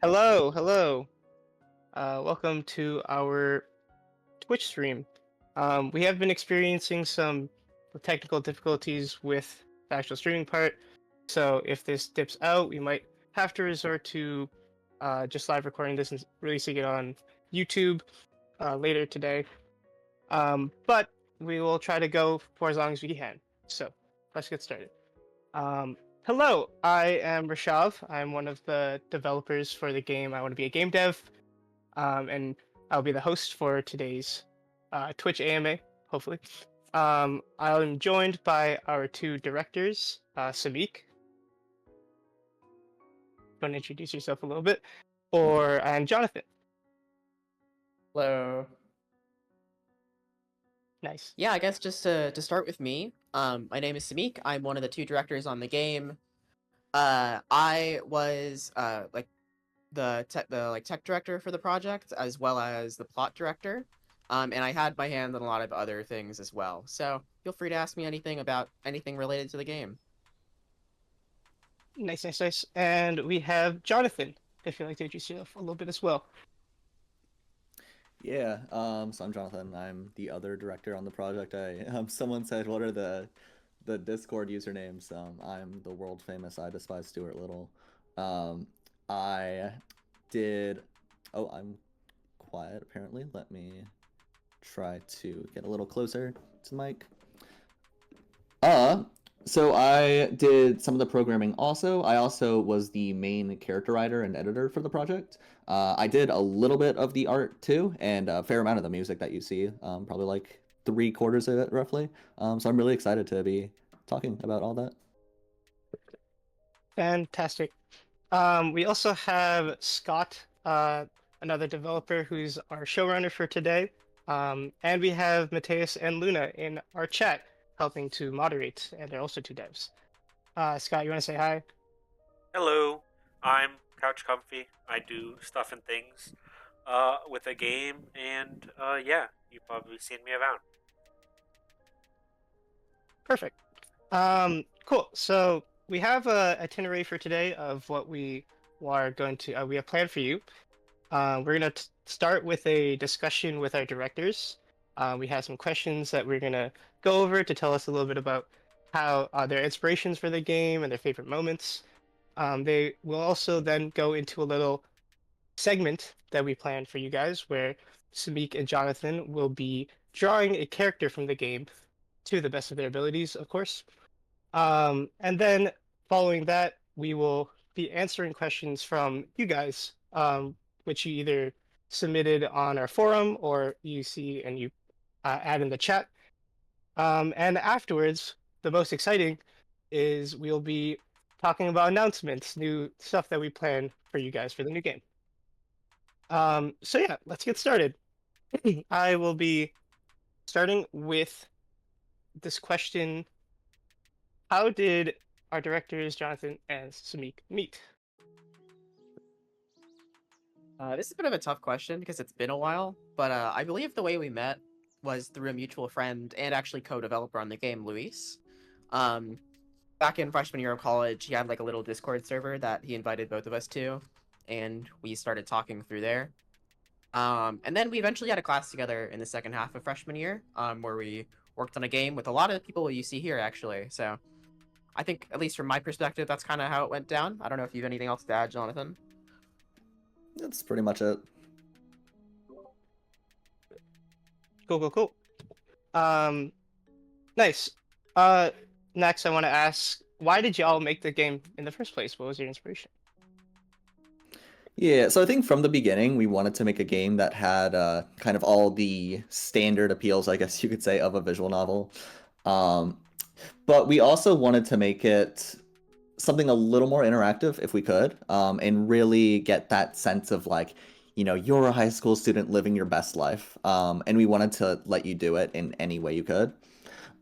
Hello, hello. Welcome to our Twitch stream. We have been experiencing some technical difficulties with the actual streaming part, so if this dips out, we might have to resort to just live recording this and releasing it on YouTube later today. But we will try to go for as long as we can. So let's get started. Hello, I am Rashav. I'm one of the developers for the game I Want to Be a Game Dev, and I'll be the host for today's Twitch AMA, hopefully. I'm joined by our two directors, Samik. Want to introduce yourself a little bit? Or I'm Jonathan. Hello. Nice. Yeah, I guess just to start with me, my name is Samik. I'm one of the two directors on the game. I was like the tech director for the project as well as the plot director. And I had my hand on a lot of other things as well. So feel free to ask me anything about anything related to the game. Nice, nice, nice. And we have Jonathan, if you'd like to introduce yourself a little bit as well. Yeah, so I'm Jonathan. I'm the other director on the project. Someone said, "What are the Discord usernames?" I'm the world famous I despise Stuart Little. I did. Oh, I'm quiet apparently. Let me try to get a little closer to the mic. So I did some of the programming also. I also was the main character writer and editor for the project. I did a little bit of the art too, and a fair amount of the music that you see, probably like 3/4 of it roughly. So I'm really excited to be talking about all that. Fantastic. We also have Scott, another developer who's our showrunner for today. And we have Mateus and Luna in our chat helping to moderate, and they're also two devs. Scott, you want to say hi? Hello, I'm Couch Comfy. I do stuff and things with a game, and yeah, you've probably seen me around. Perfect. Cool. So we have a itinerary for today of what we are going to we have planned for you. We're gonna start with a discussion with our directors. We have some questions that we're gonna go over to tell us a little bit about how their inspirations for the game and their favorite moments. They will also then go into a little segment that we planned for you guys where Samik and Jonathan will be drawing a character from the game to the best of their abilities, of course. And then following that, we will be answering questions from you guys, which you either submitted on our forum or you see and you add in the chat. And afterwards, the most exciting is we'll be talking about announcements, new stuff that we plan for you guys for the new game. So yeah, let's get started. I will be starting with this question. How did our directors, Jonathan and Samik, meet? This is a bit of a tough question because it's been a while, but I believe the way we met was through a mutual friend and actually co-developer on the game, Luis. Um, Back in freshman year of college, he had like a little Discord server that he invited both of us to, and we started talking through there. And then we eventually had a class together in the second half of freshman year, where we worked on a game with a lot of people you see here, actually. So I think, at least from my perspective, that's kind of how it went down. I don't know if you have anything else to add, Jonathan. That's pretty much it. Cool, cool, cool. Nice. Next, I want to ask, why did y'all make the game in the first place? What was your inspiration? Yeah, so I think from the beginning we wanted to make a game that had kind of all the standard appeals, I guess you could say, of a visual novel. Um, but we also wanted to make it something a little more interactive if we could, and really get that sense of like, you're a high school student living your best life, and we wanted to let you do it in any way you could.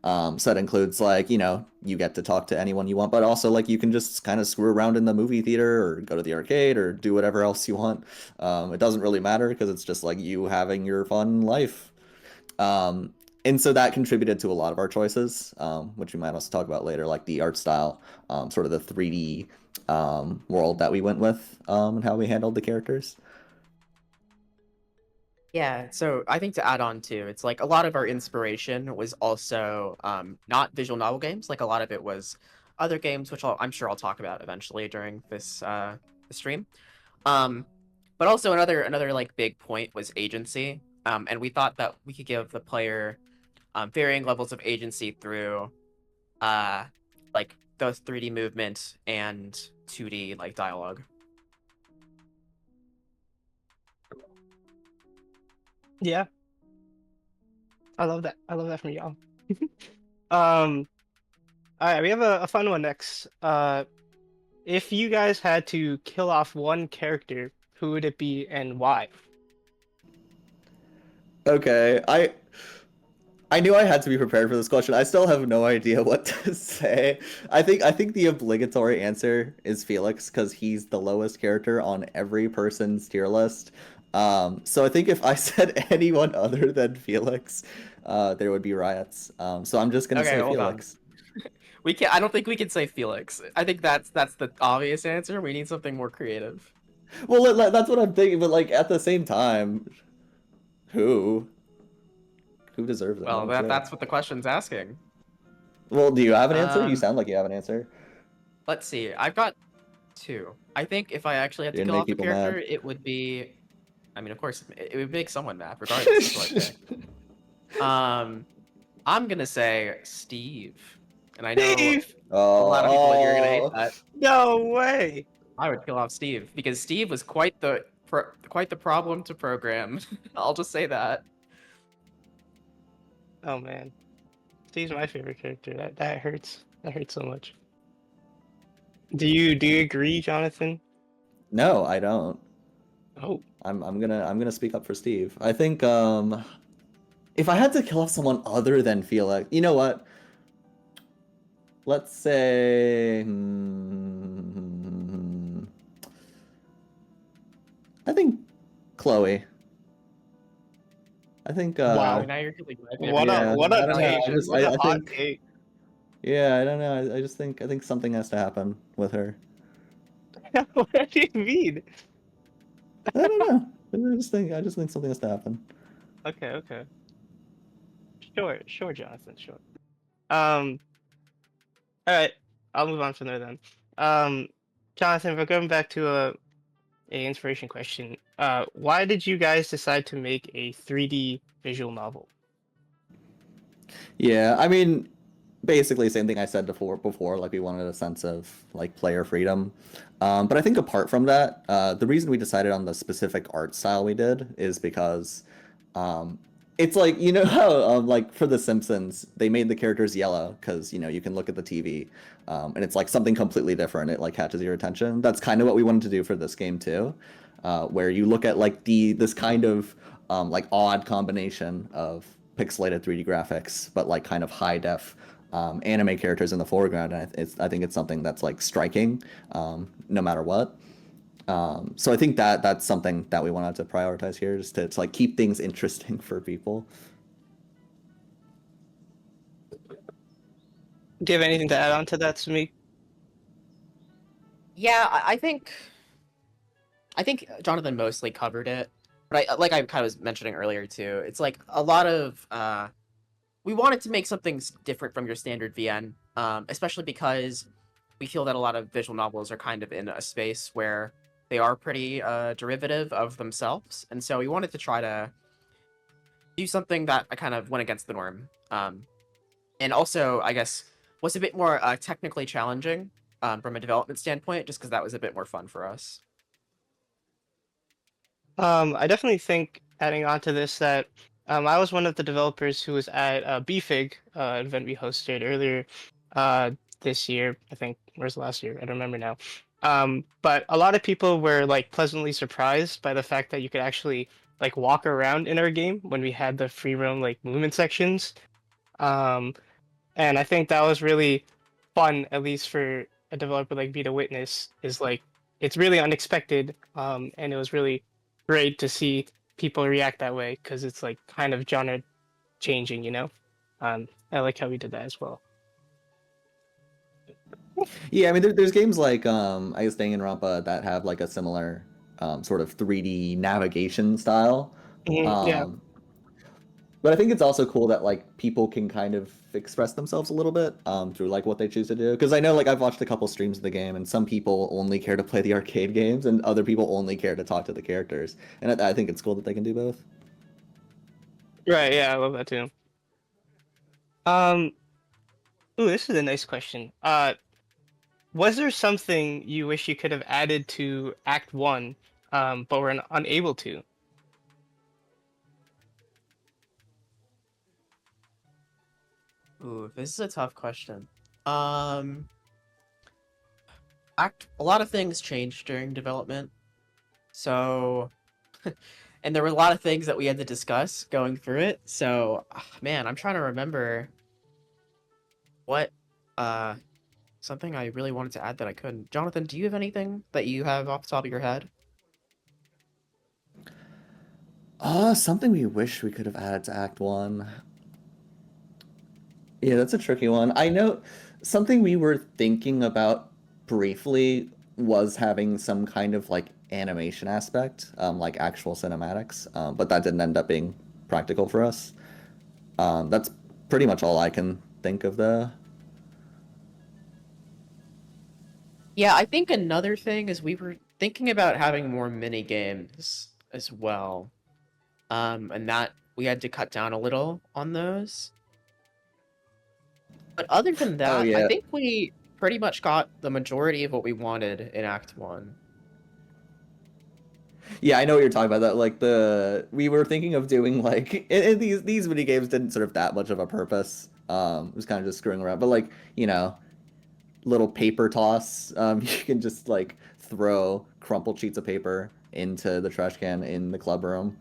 So that includes like, you get to talk to anyone you want, but also like you can just kind of screw around in the movie theater or go to the arcade or do whatever else you want. It doesn't really matter because it's just like you having your fun life. Um, and so that contributed to a lot of our choices, which we might also talk about later, like the art style, sort of the 3D world that we went with, and how we handled the characters. Yeah, so I think to add on too, it's like a lot of our inspiration was also not visual novel games. Like a lot of it was other games, which I'm sure I'll talk about eventually during this stream. Um, but also another like big point was agency. And we thought that we could give the player varying levels of agency through uh like those 3D movement and 2D like dialogue. Yeah, I love that. I love that from y'all. All right, we have a fun one next. If you guys had to kill off one character, who would it be and why? Okay, I knew I had to be prepared for this question. I still have no idea what to say. I think the obligatory answer is Felix because he's the lowest character on every person's tier list. So I think if I said anyone other than Felix, there would be riots. So I'm just gonna Okay, say hold on. Felix. We can't. I don't think we can say Felix. I think that's the obvious answer. We need something more creative. Well, that's what I'm thinking, but like at the same time, who who deserves it Well, more too? that's what the question's asking. Well, do you have an answer? You Um, sound like you have an answer. let's see. I've got two. I think if I actually had to Didn't kill make off a people character, mad. it would be. I mean, of course, it would make someone mad, regardless of who I pick. I'm gonna say Steve, and I know Steve! a lot of people in here are gonna hate Oh, that. No way! I would kill off Steve because Steve was quite the problem to program. I'll just say that. Oh man, Steve's my favorite character. That hurts. That hurts so much. Do you agree, Jonathan? no, I don't. Oh, I'm gonna speak up for Steve. I think if I had to kill off someone other than Felix, you know what? Let's say I think Chloe. I think wow! Now you're really What a yeah, what I a don't know. take! What a I hot think take! yeah, I don't know. I just think something has to happen with her. What do you mean? I don't know. I just think something has to happen. Okay, okay. Sure, Jonathan, sure. Um, all right, I'll move on from there then. Um, Jonathan, we're going back to a inspiration question. Why did you guys decide to make a 3D visual novel? Yeah, I mean, basically same thing I said before, like we wanted a sense of like player freedom. But I think apart from that, the reason we decided on the specific art style we did is because um, it's like you know how like for The Simpsons they made the characters yellow because you know you can look at the TV and it's like something completely different. It like catches your attention. That's kind of what we wanted to do for this game too, where you look at like this kind of like odd combination of pixelated 3D graphics, but like kind of high def anime characters in the foreground. And I think it's something that's like striking, no matter what. So I think that's something that we wanted to prioritize here, just to like keep things interesting for people. Do you have anything to add on to that, Sumi? Yeah, I think Jonathan mostly covered it, but I like I kind of was mentioning earlier too. It's like a lot of we wanted to make something different from your standard VN, especially because we feel that a lot of visual novels are kind of in a space where they are pretty derivative of themselves, and so we wanted to try to do something that I kind of went against the norm, and also I guess was a bit more technically challenging from a development standpoint, just because that was a bit more fun for us. I definitely think adding on to this that I was one of the developers who was at BFIG event we hosted earlier uh, this year. I think where's last year? I don't remember now. But a lot of people were like pleasantly surprised by the fact that you could actually like walk around in our game when we had the free roam like movement sections. Um, and I think that was really fun, at least for a developer like me to witness. Is like it's really unexpected, and it was really great to see people react that way because it's like kind of genre changing. I like how we did that as well. Yeah, I mean, there's games like I guess Danganronpa that have like a similar sort of 3D navigation style. Yeah. Um, but I think it's also cool that like people can kind of express themselves a little bit through like what they choose to do. Because I know like I've watched a couple streams of the game, and some people only care to play the arcade games, and other people only care to talk to the characters. And I think it's cool that they can do both. Right. Yeah, I love that too. Um. Ooh, this is a nice question. Was there something you wish you could have added to Act One, but were unable to? Ooh, this is a tough question. Um, a lot of things changed during development, so and there were a lot of things that we had to discuss going through it. So, man, I'm trying to remember what uh something I really wanted to add that I couldn't. Jonathan, do you have anything that you have off the top of your head? Something we wish we could have added to Act One. Yeah, that's a tricky one. I know something we were thinking about briefly was having some kind of like animation aspect, like actual cinematics, but that didn't end up being practical for us. That's pretty much all I can think of though. Yeah, I think another thing is we were thinking about having more mini games as well. And that we had to cut down a little on those. But other than Oh that, I yeah. think we pretty much got the majority of what we wanted in Act 1. Yeah, I know what you're talking about. That like we were thinking of doing like and these mini games didn't serve that much of a purpose. It was kind of just screwing around. But like, little paper toss. You can just like throw crumpled sheets of paper into the trash can in the club room.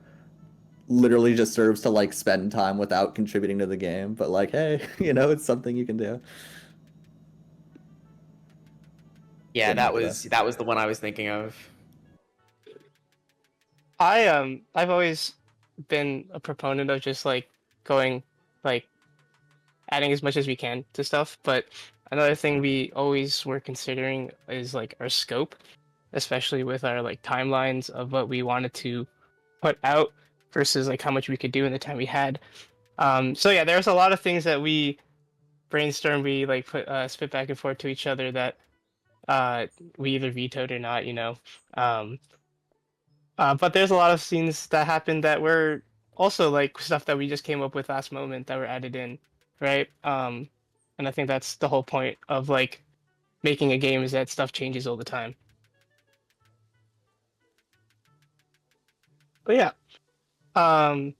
Literally just serves to like spend time without contributing to the game, but like, hey, it's something you can do. Yeah, Didn't that work with was us. that was the one I was thinking of. I've always been a proponent of just like going like adding as much as we can to stuff, but another thing we always were considering is like our scope, especially with our like timelines of what we wanted to put out versus like how much we could do in the time we had. So yeah, there's a lot of things that we brainstormed, we like put spit back and forth to each other that uh we either vetoed or not. Um, but there's a lot of scenes that happened that were also like stuff that we just came up with last moment that were added in, right? And I think that's the whole point of like making a game is that stuff changes all the time. But yeah, um,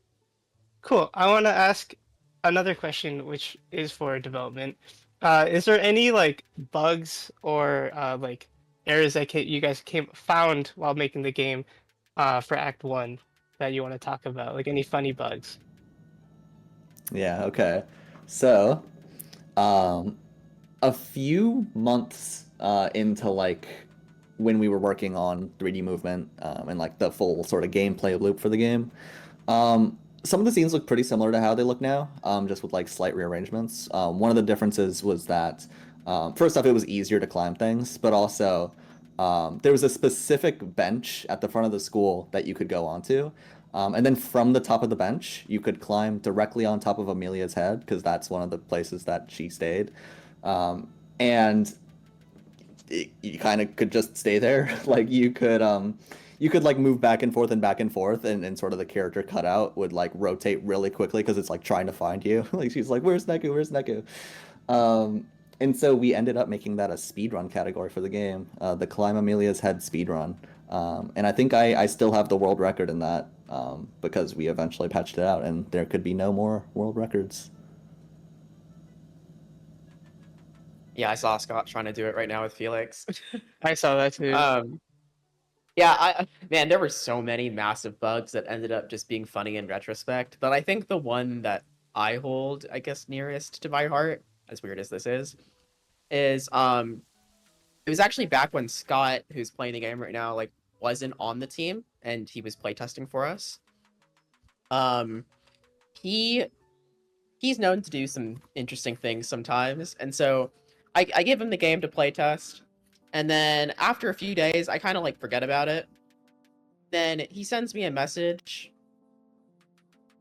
cool. I want to ask another question, which is for development. Is there any like bugs or like errors that you guys found while making the game for Act One that you want to talk about? Like any funny bugs? Yeah, okay. So, um, a few months into like when we were working on 3D movement and like the full sort of gameplay loop for the game, some of the scenes look pretty similar to how they look now, just with like slight rearrangements. One of the differences was that first off, it was easier to climb things, but also there was a specific bench at the front of the school that you could go onto. And then from the top of the bench, you could climb directly on top of Amelia's head because that's one of the places that she stayed. And you kind of could just stay there. Like you could like move back and forth, and sort of the character cutout would like rotate really quickly because it's like trying to find you. Like she's like, "Where's Neku? Where's Neku?" And so we ended up making that a speedrun category for the game, the Climb Amelia's Head speedrun. And I think I still have the world record in that because we eventually patched it out, and there could be no more world records. Yeah, I saw Scott trying to do it right now with Felix. I saw that too. um, yeah, man, there were so many massive bugs that ended up just being funny in retrospect. But I think the one that I hold, I guess, nearest to my heart, as weird as this is it was actually back when Scott, who's playing the game right now, like wasn't on the team and he was playtesting for us. Um, he he's known to do some interesting things sometimes, and so I give him the game to play test, and then after a few days, I kind of like forget about it. Then he sends me a message,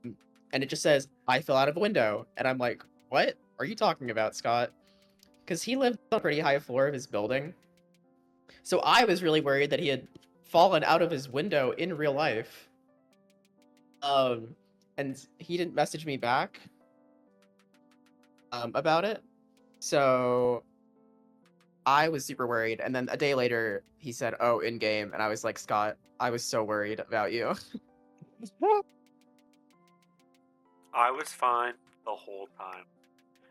and it just says, "I fell out of a window," and I'm like, "What are you talking about, Scott?" Because he lived on a pretty high floor of his building, so I was really worried that he had fallen out of his window in real life. And he didn't message me back about it, so I was super worried. And then a day later, he said, "Oh, in game," and I was like, "Scott, I was so worried about you." I was fine the whole time.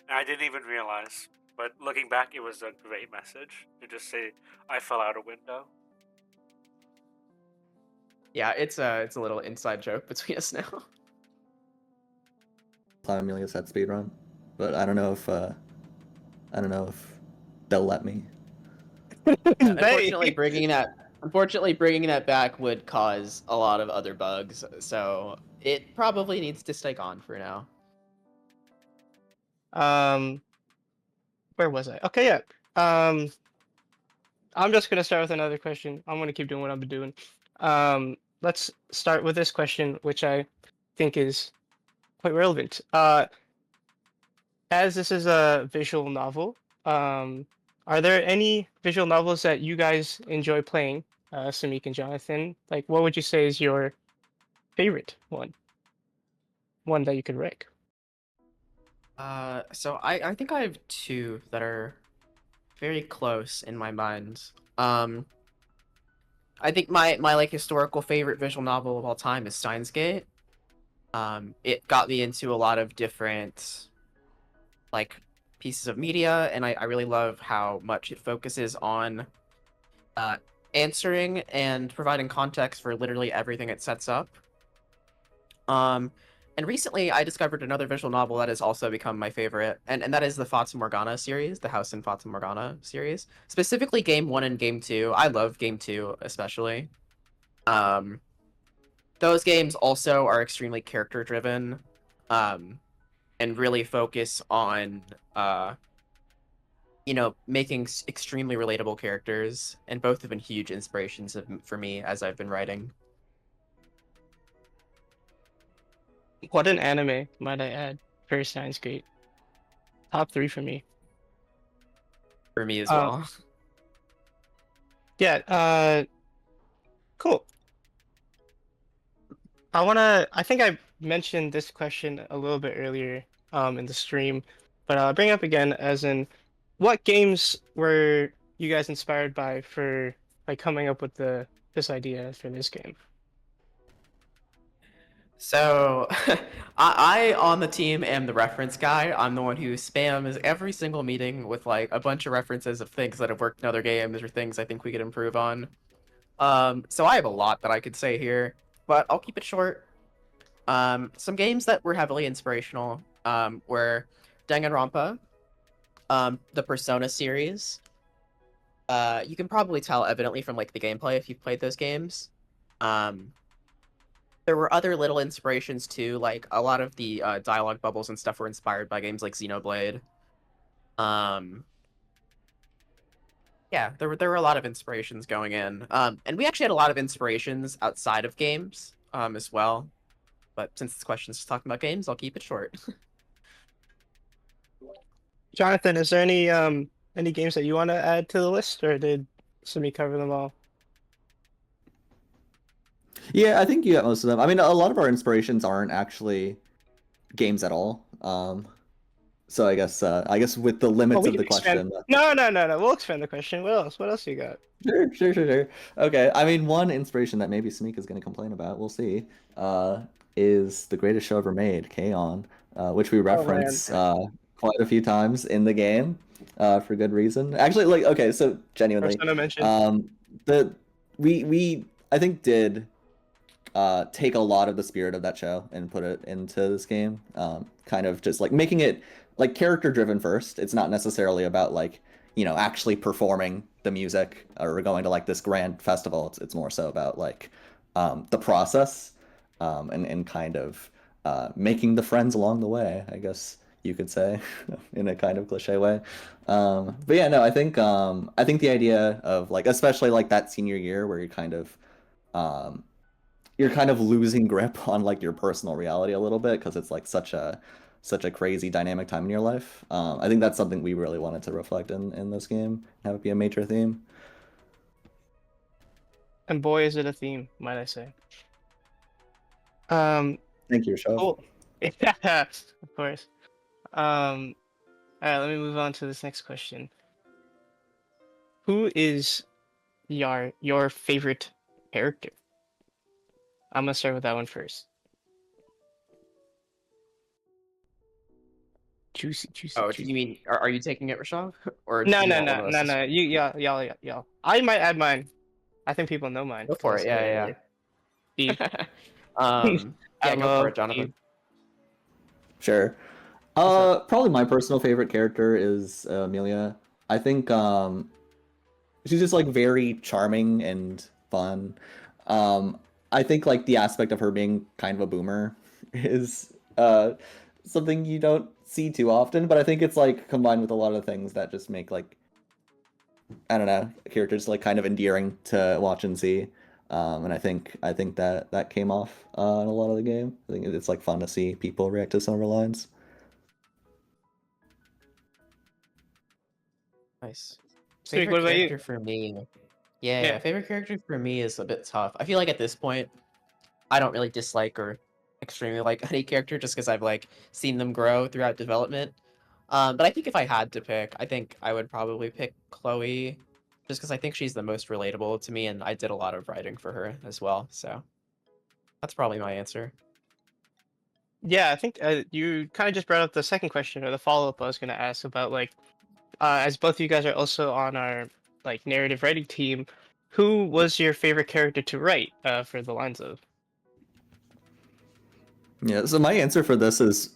And I didn't even realize. But looking back, it was a great message to just say, I fell out a window. Yeah, it's a little inside joke between us now. Time Amelia said speedrun, but I don't know if they'll let me. Unfortunately, bringing that back would cause a lot of other bugs, so it probably needs to stay on for now. Where was I? Okay, yeah. I'm just gonna start with another question. I'm gonna keep doing what I've been doing. Let's start with this question, which I think is quite relevant. As this is a visual novel, are there any visual novels that you guys enjoy playing, Samik and Jonathan? Like, what would you say is your favorite one? One that you could rank? So I think I have two that are very close in my mind. I think my like historical favorite visual novel of all time is Steins Gate. It got me into a lot of different like pieces of media, and I really love how much it focuses on answering and providing context for literally everything it sets up. And recently I discovered another visual novel that has also become my favorite, and that is the Fata Morgana series, the House in Fata Morgana series. Specifically Game 1 and Game 2. I love Game 2 especially. Those games also are extremely character driven, and really focus on making extremely relatable characters, and both have been huge inspirations for me as I've been writing. What an anime, might I add, for Steins Gate. Top 3 for me. For me as well. Yeah, cool. I think I mentioned this question a little bit earlier in the stream, but I'll bring it up again as in, what games were you guys inspired by for like coming up with this idea for this game? So, I on the team am the reference guy. I'm the one who spams every single meeting with like a bunch of references of things that have worked in other games or things I think we could improve on. So I have a lot that I could say here, but I'll keep it short. Some games that were heavily inspirational were Danganronpa, the Persona series. You can probably tell evidently from like the gameplay if you've played those games. There were other little inspirations too, like a lot of the dialogue bubbles and stuff were inspired by games like Xenoblade. Yeah, there were a lot of inspirations going in, and we actually had a lot of inspirations outside of games as well. But since this question is talking about games, I'll keep it short. Jonathan, is there any games that you want to add to the list, or did Sumi cover them all? Yeah, I think you got most of them. I mean, a lot of our inspirations aren't actually games at all. So I guess with the limits of the question. No. We'll expand the question. What else? What else you got? Sure. Okay. I mean, one inspiration that maybe Samika's going to complain about, we'll see, is The Greatest Show Ever Made, K-On!, which we reference quite a few times in the game, for good reason. Actually, like, okay, so genuinely, we I think did take a lot of the spirit of that show and put it into this game, kind of just like making it like character driven first. It's not necessarily about like, actually performing the music or going to like this grand festival. It's more so about like the process, and kind of making the friends along the way, I guess. you could say, in a kind of cliche way. But yeah, no, I think the idea of like, especially like that senior year where um, you're kind of losing grip on like your personal reality a little bit because it's like such a crazy dynamic time in your life. I think that's something we really wanted to reflect in this game, have it be a major theme. And boy, is it a theme, might I say. Um, Thank you, Shov. cool. Yeah, of course. All right, let me move on to this next question. Who is your favorite character? I'm gonna start with that one first. Juicy, juicy, Oh, do juicy. you mean are you taking it, Rashav? Or do No, you no, want one no, of us no, to no. You, y'all. I might add mine. I think people know mine go because I for it? said it Yeah, earlier. Steve. yeah. I Yeah, go for love it, Jonathan. Steve. Sure. What's up? Probably my personal favorite character is Amelia. I think she's just like very charming and fun. Um, I think like the aspect of her being kind of a boomer is something you don't see too often, but I think it's like combined with a lot of things that just make like I don't know characters like kind of endearing to watch and see. And I think that that came off in a lot of the game. I think it's like fun to see people react to some of her lines. Nice. Sweet, what Favorite about you? character for me? Yeah, Yeah. favorite character for me is a bit tough. I feel like at this point, I don't really dislike or extremely like any character just because I've like seen them grow throughout development. But I think if I had to pick, I think I would probably pick Chloe, just because I think she's the most relatable to me, and I did a lot of writing for her as well. So that's probably my answer. Yeah, I think you kind of just brought up the second question or the follow-up I was gonna ask about like as both of you guys are also on our like narrative writing team, who was your favorite character to write for the lines of? Yeah, so my answer for this is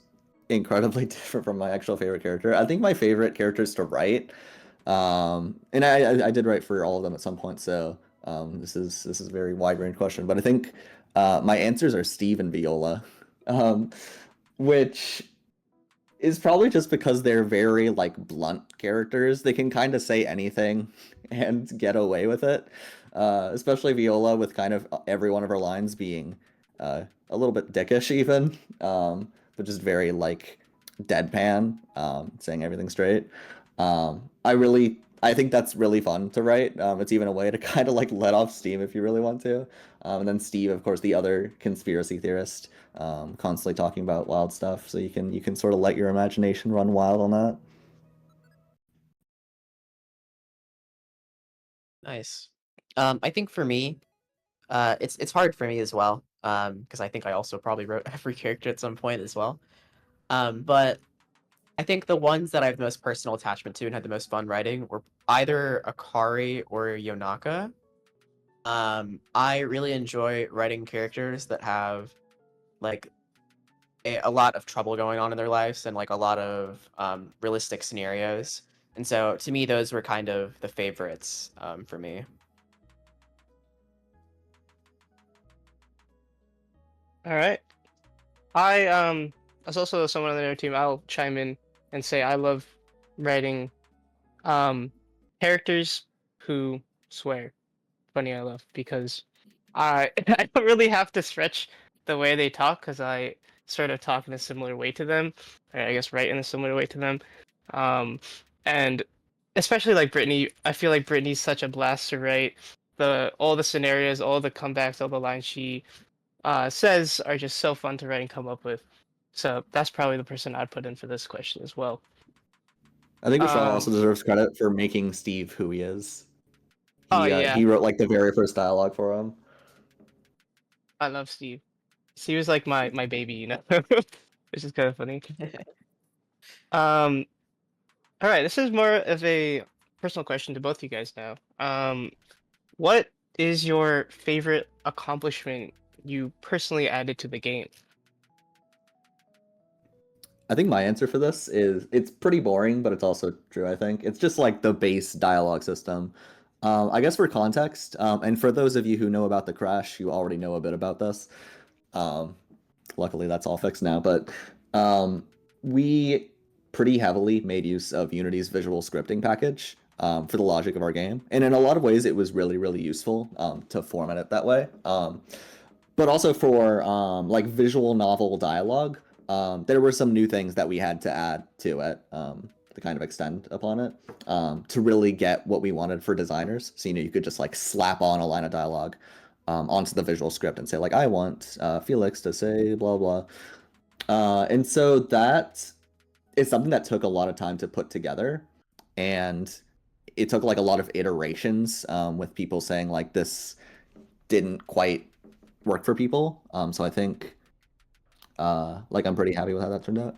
incredibly different from my actual favorite character. I think my favorite characters to write, and I did write for all of them at some point, so this is a very wide range question. But I think my answers are Steve and Viola, um, which is probably just because they're very like blunt characters. They can kind of say anything and get away with it. Especially Viola with kind of every one of her lines being a little bit dickish even, but just very like deadpan, saying everything straight. I think that's really fun to write. It's even a way to kind of like let off steam if you really want to. And then Steve, of course, the other conspiracy theorist, constantly talking about wild stuff. So you can sort of let your imagination run wild on that. Nice. I think for me, it's hard for me as well. Because I think I also probably wrote every character at some point as well. But I think the ones that I have the most personal attachment to and had the most fun writing were either Akari or Yonaka. I really enjoy writing characters that have like a lot of trouble going on in their lives and like a lot of realistic scenarios. And so to me, those were kind of the favorites for me. All right. I as also someone on their team, I'll chime in and say I love writing characters who swear. Funny I love because I I don't really have to stretch the way they talk because I sort of talk in a similar way to them, or I guess write in a similar way to them. Um, and especially like Brittany, I feel like Brittany's such a blast to write. All the scenarios, all the comebacks, all the lines she says are just so fun to write and come up with. So that's probably the person I'd put in for this question as well. I think Vishal Um, also deserves credit for making Steve who he is. oh yeah, He wrote like the very first dialogue for him. I love Steve. He was like my baby, you know, which is kind of funny. Um, all right, this is more of a personal question to both you guys now. What is your favorite accomplishment you personally added to the game? I think my answer for this is it's pretty boring, but it's also true, I think. It's just like the base dialogue system. I guess for context, and for those of you who know about the crash, you already know a bit about this. Um, Luckily, that's all fixed now. But we pretty heavily made use of Unity's visual scripting package for the logic of our game, and in a lot of ways, it was really really useful to format it that way. But also for like visual novel dialogue, there were some new things that we had to add to it to kind of extend upon it to really get what we wanted for designers. So you could just like slap on a line of dialogue onto the visual script and say like, I want Felix to say blah blah. And so that is something that took a lot of time to put together, and it took like a lot of iterations with people saying like this didn't quite work for people. So I think like I'm pretty happy with how that turned out.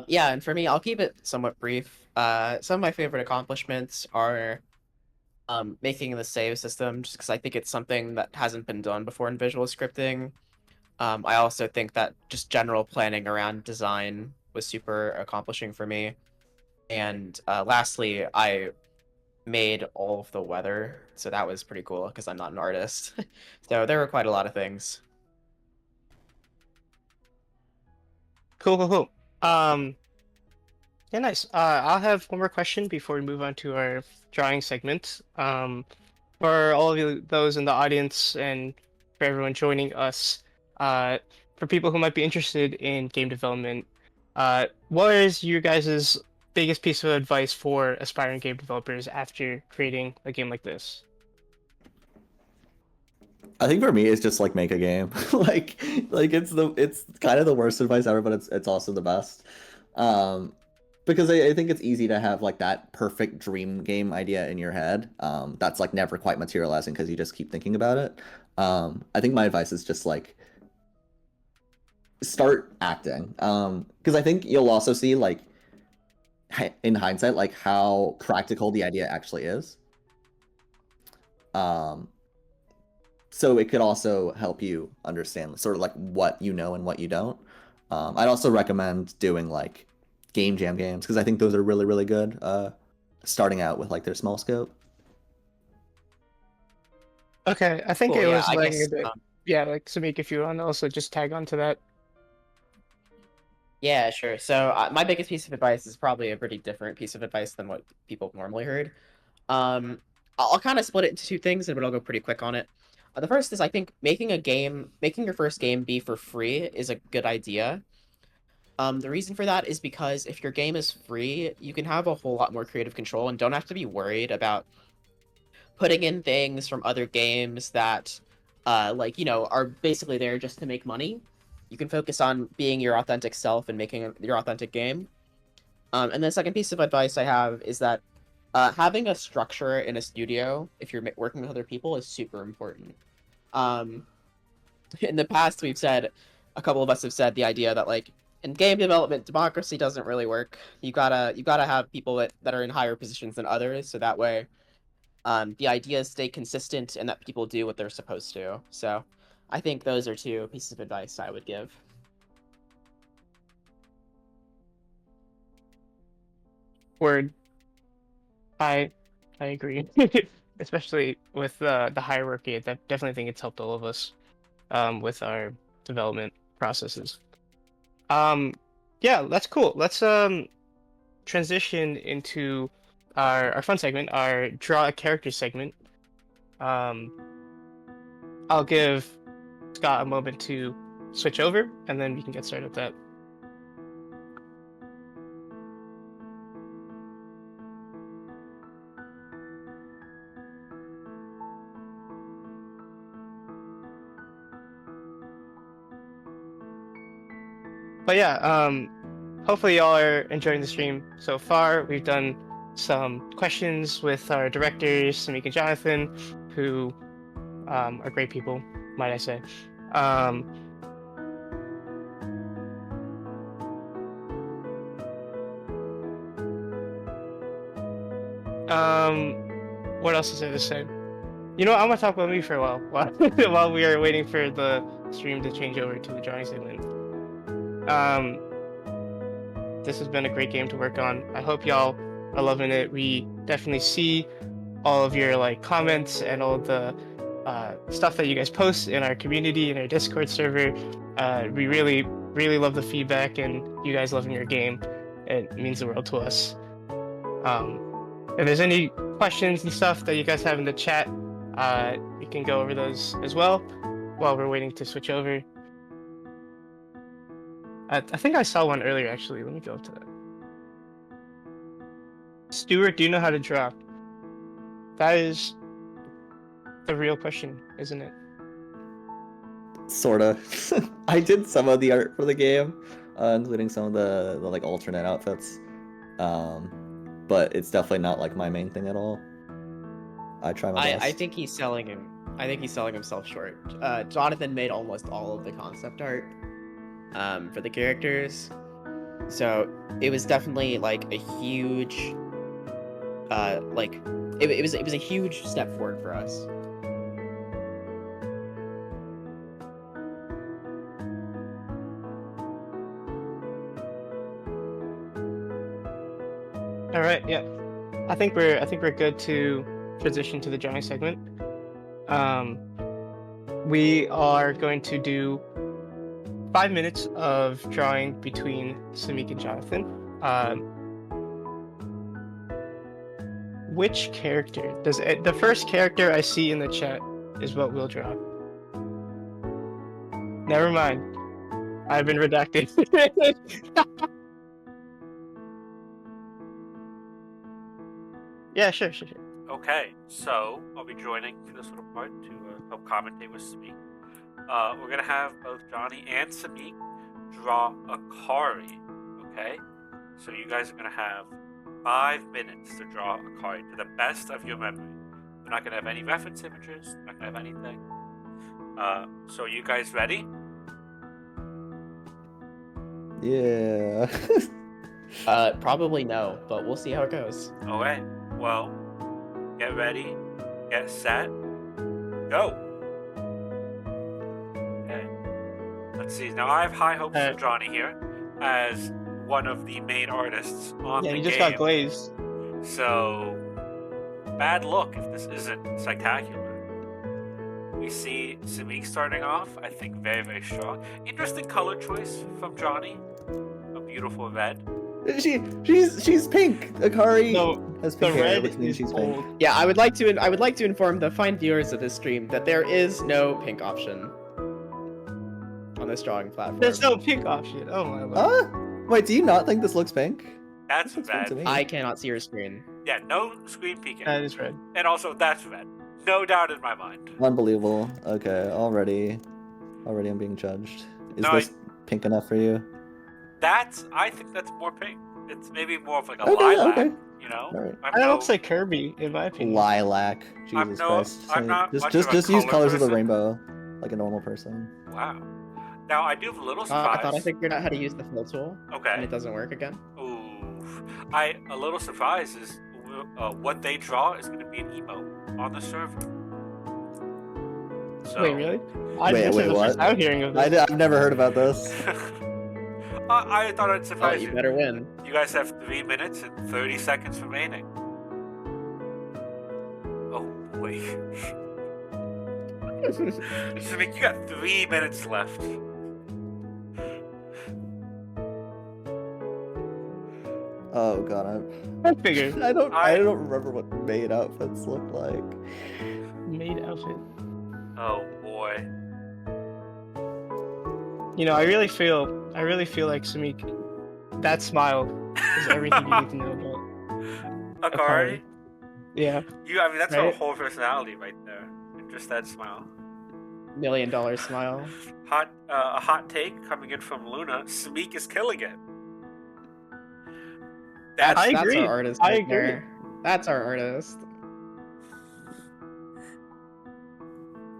Yeah, and for me, I'll keep it somewhat brief. Some of my favorite accomplishments are making the save system, just because I think it's something that hasn't been done before in visual scripting. I also think that just general planning around design was super accomplishing for me. And lastly, I made all of the weather, so that was pretty cool because I'm not an artist. So there were quite a lot of things. Cool. Yeah, nice. I'll have one more question before we move on to our drawing segment. For all of those in the audience and for everyone joining us, for people who might be interested in game development, what is your guys' biggest piece of advice for aspiring game developers after creating a game like this? I think for me, it's just like make a game. like it's kind of the worst advice ever, but it's also the best. Because I think it's easy to have like that perfect dream game idea in your head. That's like never quite materializing because you just keep thinking about it. I think my advice is just like start acting. Because I think you'll also see like in hindsight like how practical the idea actually is. So it could also help you understand sort of like what you know and what you don't. I'd also recommend doing like game jam games because I think those are really really good. Starting out with like their small scope. Okay, I think Cool, it yeah, was I like guess, a bit. Yeah, like Samik, if you want to also just tag on to that. Yeah, sure. So my biggest piece of advice is probably a pretty different piece of advice than what people have normally heard. I'll kind of split it into two things, but I'll go pretty quick on it. The first is I think making your first game be for free is a good idea. The reason for that is because if your game is free, you can have a whole lot more creative control and don't have to be worried about putting in things from other games that, like, are basically there just to make money. You can focus on being your authentic self and making your authentic game. And the second piece of advice I have is that having a structure in a studio, if you're working with other people, is super important. In the past, a couple of us have said the idea that like in game development, democracy doesn't really work. You gotta have people that are in higher positions than others, so that way, the ideas stay consistent and that people do what they're supposed to. So, I think those are two pieces of advice I would give. Word. I agree. Especially with the hierarchy, I definitely think it's helped all of us with our development processes. Yeah, that's cool. Let's transition into our fun segment, our draw a character segment. I'll give Scott a moment to switch over, and then we can get started with that. But yeah, hopefully y'all are enjoying the stream so far. We've done some questions with our directors, Samik and Jonathan, who are great people, might I say. What else is there to say? You know what, I'm gonna talk about me for a while while we are waiting for the stream to change over to the drawing segment. This has been a great game to work on. I hope y'all are loving it. We definitely see all of your like comments and all the stuff that you guys post in our community, in our Discord server. We really love the feedback, and you guys loving your game. It means the world to us. If there's any questions and stuff that you guys have in the chat, we can go over those as well while we're waiting to switch over. I think I saw one earlier, actually. Let me go up to that. Stuart, do you know how to draw? That is the real question, isn't it? Sorta. I did some of the art for the game, including some of the like alternate outfits. But it's definitely not like my main thing at all. I try my best. I think he's selling him. I think he's selling himself short. Jonathan made almost all of the concept art for the characters, so it was definitely like a huge, it was a huge step forward for us. All right, yeah. I think we're good to transition to the drawing segment. We are going to do 5 minutes of drawing between Samik and Jonathan. Which character does the first character I see in the chat is what we'll draw? Never mind. I've been redacted. Yeah, sure. Okay, so I'll be joining for this little part to help commentate with Samik. We're gonna have both Johnny and Samik draw Akari. Okay, so you guys are gonna have 5 minutes to draw Akari to the best of your memory. We're not gonna have any reference images. Not gonna have anything. So you guys ready? Yeah. Probably no, but we'll see how it goes. Alright, well, get ready, get set, go! Okay, let's see. Now I have high hopes for Johnny here as one of the main artists on the Yeah, game. you just got glazed. So, bad luck if this isn't spectacular. We see Samik starting off, I think very, very strong. Interesting color choice from Johnny. A beautiful red. She's pink. Akari No, has the pink hair, red which means is she's pink. old. Yeah, I would like to inform the fine viewers of this stream that there is no pink option on this drawing platform. There's no pink option. Oh my lord. Wait, do you not think this looks pink? That's Looks pink to red. me. I cannot see your screen. Yeah, no screen peeking. That is red. And also, that's red. No doubt in my mind. Unbelievable. Okay, already I'm being judged. Is No, this pink enough for you? I think that's more pink. It's maybe more of like a Okay, lilac, okay. you know? Alright. That looks like Kirby, in my opinion. Lilac. I'm Jesus no- Christ. I'm not much just of a just use color colors of the person. rainbow, like a normal person. Wow. Now, I do have a little I surprise. thought I figured out how to use the fill tool, and Okay. it doesn't work again. Ooh. A little surprise is what they draw is going to be an emote on the server. So, Wait, really? Wait, This is the what? first I'm hearing of this. I've never heard about this. I thought I'd Oh, surprise you you. better win. You guys have 3 minutes and 30 seconds remaining. Oh boy. Samik, you got 3 minutes left. Oh god, I figured. I don't I- remember what maid outfits look like. Maid outfit. Oh boy. You know, I really feel like Samik, that smile is everything you need to know about. Akari, Yeah. I mean, that's Right? our whole personality right there. And just that smile. $1 million smile. A hot take coming in from Luna. Samik is killing it. That's I That's agree. our artist I right agree. there. That's our artist.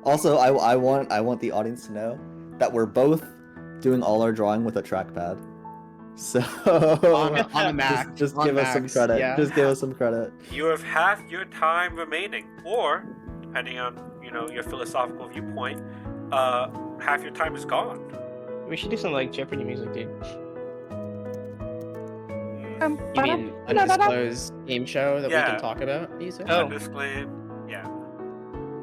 Also, I want the audience to know that we're both doing all our drawing with a trackpad. So On the Mac. just on give us some Macs, credit. yeah. Just give us some credit. You have half your time remaining, or depending on your philosophical viewpoint, half your time is gone. We should do some like Jeopardy music, dude. You mean undisclosed game show that we Yeah. can talk about? You said? Oh. Undisclaimed. Yeah.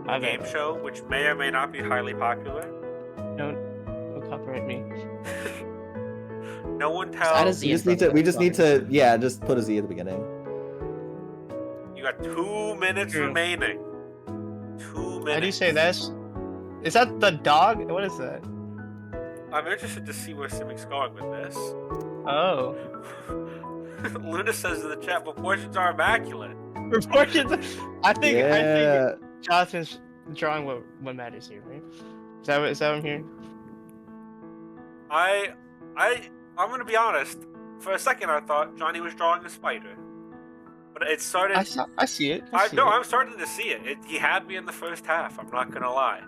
My game bad. show, which may or may not be highly popular. Don't copyright me. No one Just add a tells. Z We in just need front to. of We it, just need fine. to. Yeah, just put a Z at the beginning. You got 2 minutes True. remaining. 2 minutes. How do you say this? Is that the dog? What is that? I'm interested to see where Simic's going with this. Oh. Luna says in the chat, proportions are immaculate. Proportions. I think Yeah. Jonathan's drawing what matters here, right? Is that what I'm hearing? I'm gonna be honest. For a second, I thought Johnny was drawing a spider, but it started. I see it. I'm starting to see it. He had me in the first half. I'm not gonna lie.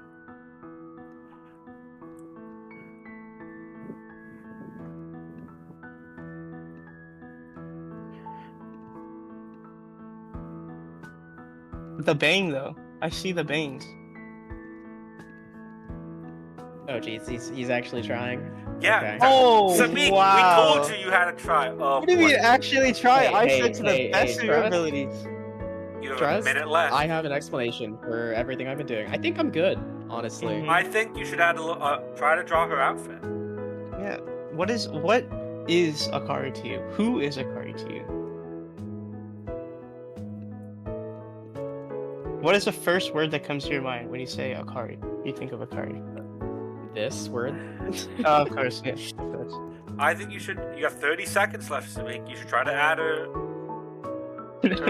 The bang though. I see the bangs. Oh jeez, he's actually trying. Yeah. Okay. Oh, Samik, wow. we told you had to try. Oh, What do you mean boy. actually try? Hey, I hey, said to the hey, best hey, of your trust? abilities. You have Trust? a minute left. I have an explanation for everything I've been doing. I think I'm good, honestly. Mhm. I think you should add try to draw her outfit. Yeah. What is Akari to you? Who is Akari to you? What is the first word that comes to your mind when you say Akari? You think of Akari. This word. Oh, of course, yeah. Of course. I think you should. You have 30 seconds left, Samik. You should try to add her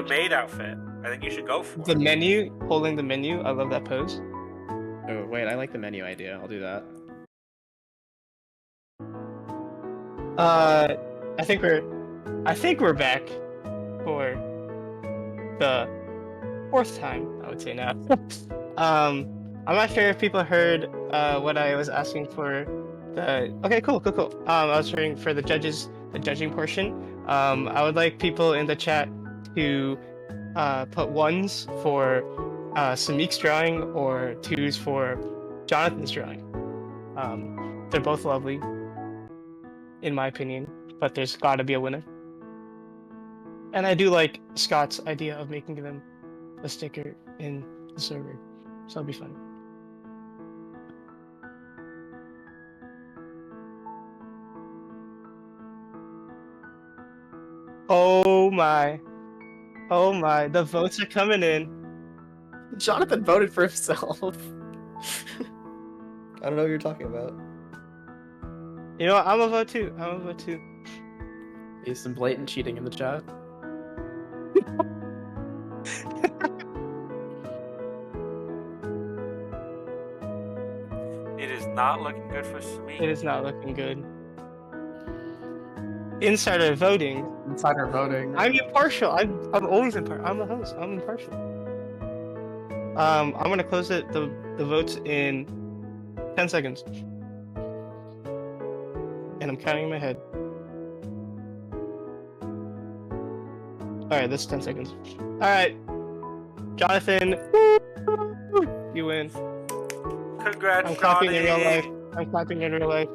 maid outfit. I think you should go for The it. menu, holding the menu. I love that pose. Oh wait, I like the menu idea. I'll do that. I think we're back for the fourth time, I would say now. I'm not sure if people heard what I was asking for. Okay, cool. I was hearing for the judging portion. I would like people in the chat to put ones for Samik's drawing or twos for Jonathan's drawing. They're both lovely, in my opinion, but there's got to be a winner. And I do like Scott's idea of making them a sticker in the server, so it'll be fun. Oh my, the votes are coming in. Jonathan voted for himself. I don't know what you're talking about. You know what? I'm a vote too. There's some blatant cheating in the chat. It is not looking good for It Samik. is not looking good. Insider voting. Insider voting. I'm impartial. I'm always impartial. I'm the host. I'm impartial. I'm gonna close the votes in 10 seconds. And I'm counting in my head. Alright, that's 10 seconds. Alright. Jonathan, you win. Congrats, I'm clapping in real Johnny. life. I'm clapping in real life.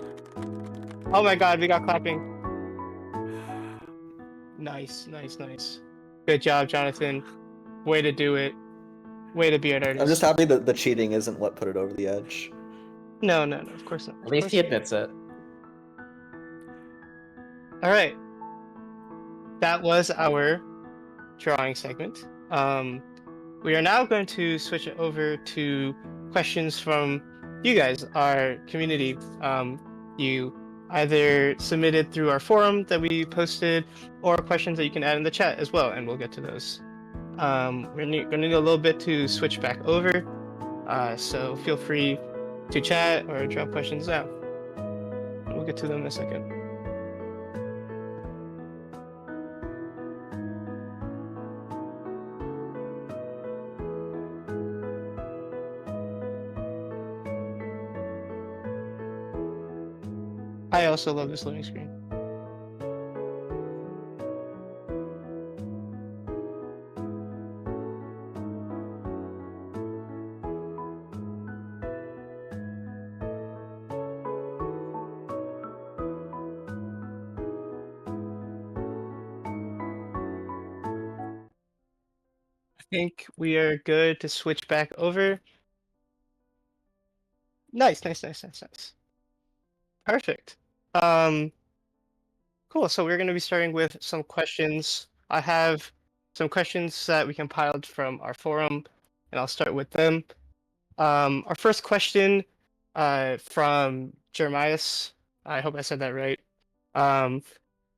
Oh my god, we got clapping. Nice. Good job, Jonathan. Way to do it. Way to be an artist. I'm just happy that the cheating isn't what put it over the edge. No, of course not. At least he admits it. Alright. That was our drawing segment. We are now going to switch it over to questions from you guys, our community. You either submitted through our forum that we posted, or questions that you can add in the chat as well, and we'll get to those. We're gonna need a little bit to switch back over, so feel free to chat or drop questions now. We'll get to them in a second. I also love this loading screen. I think we are good to switch back over. Nice. Perfect. Cool. So we're going to be starting with some questions. I have some questions that we compiled from our forum, and I'll start with them. Our first question from Jeremias. I hope I said that right.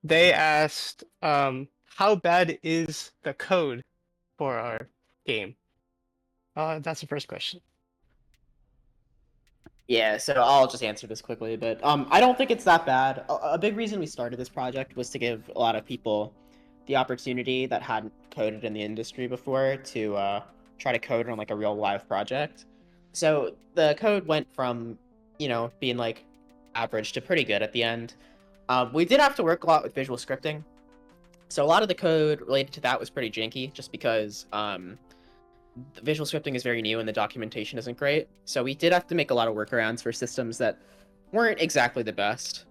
They asked, how bad is the code for our game? That's the first question. Yeah, so I'll just answer this quickly, but I don't think it's that bad. A big reason we started this project was to give a lot of people the opportunity that hadn't coded in the industry before to try to code on like a real live project. So the code went from, being like average to pretty good at the end. We did have to work a lot with visual scripting. So a lot of the code related to that was pretty janky just because the visual scripting is very new and the documentation isn't great. So we did have to make a lot of workarounds for systems that weren't exactly the best.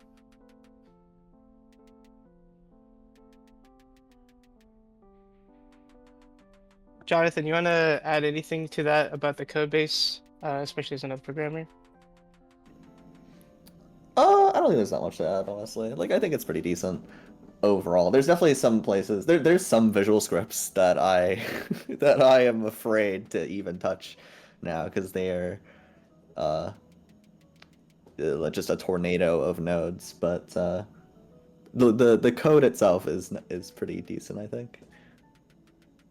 Jonathan, you want to add anything to that about the code base, especially as another programmer? I don't think there's not much to add, honestly. Like, I think it's pretty decent overall. There's definitely some places. There's some visual scripts that I that I am afraid to even touch now because they are just a tornado of nodes. But the code itself is pretty decent, I think.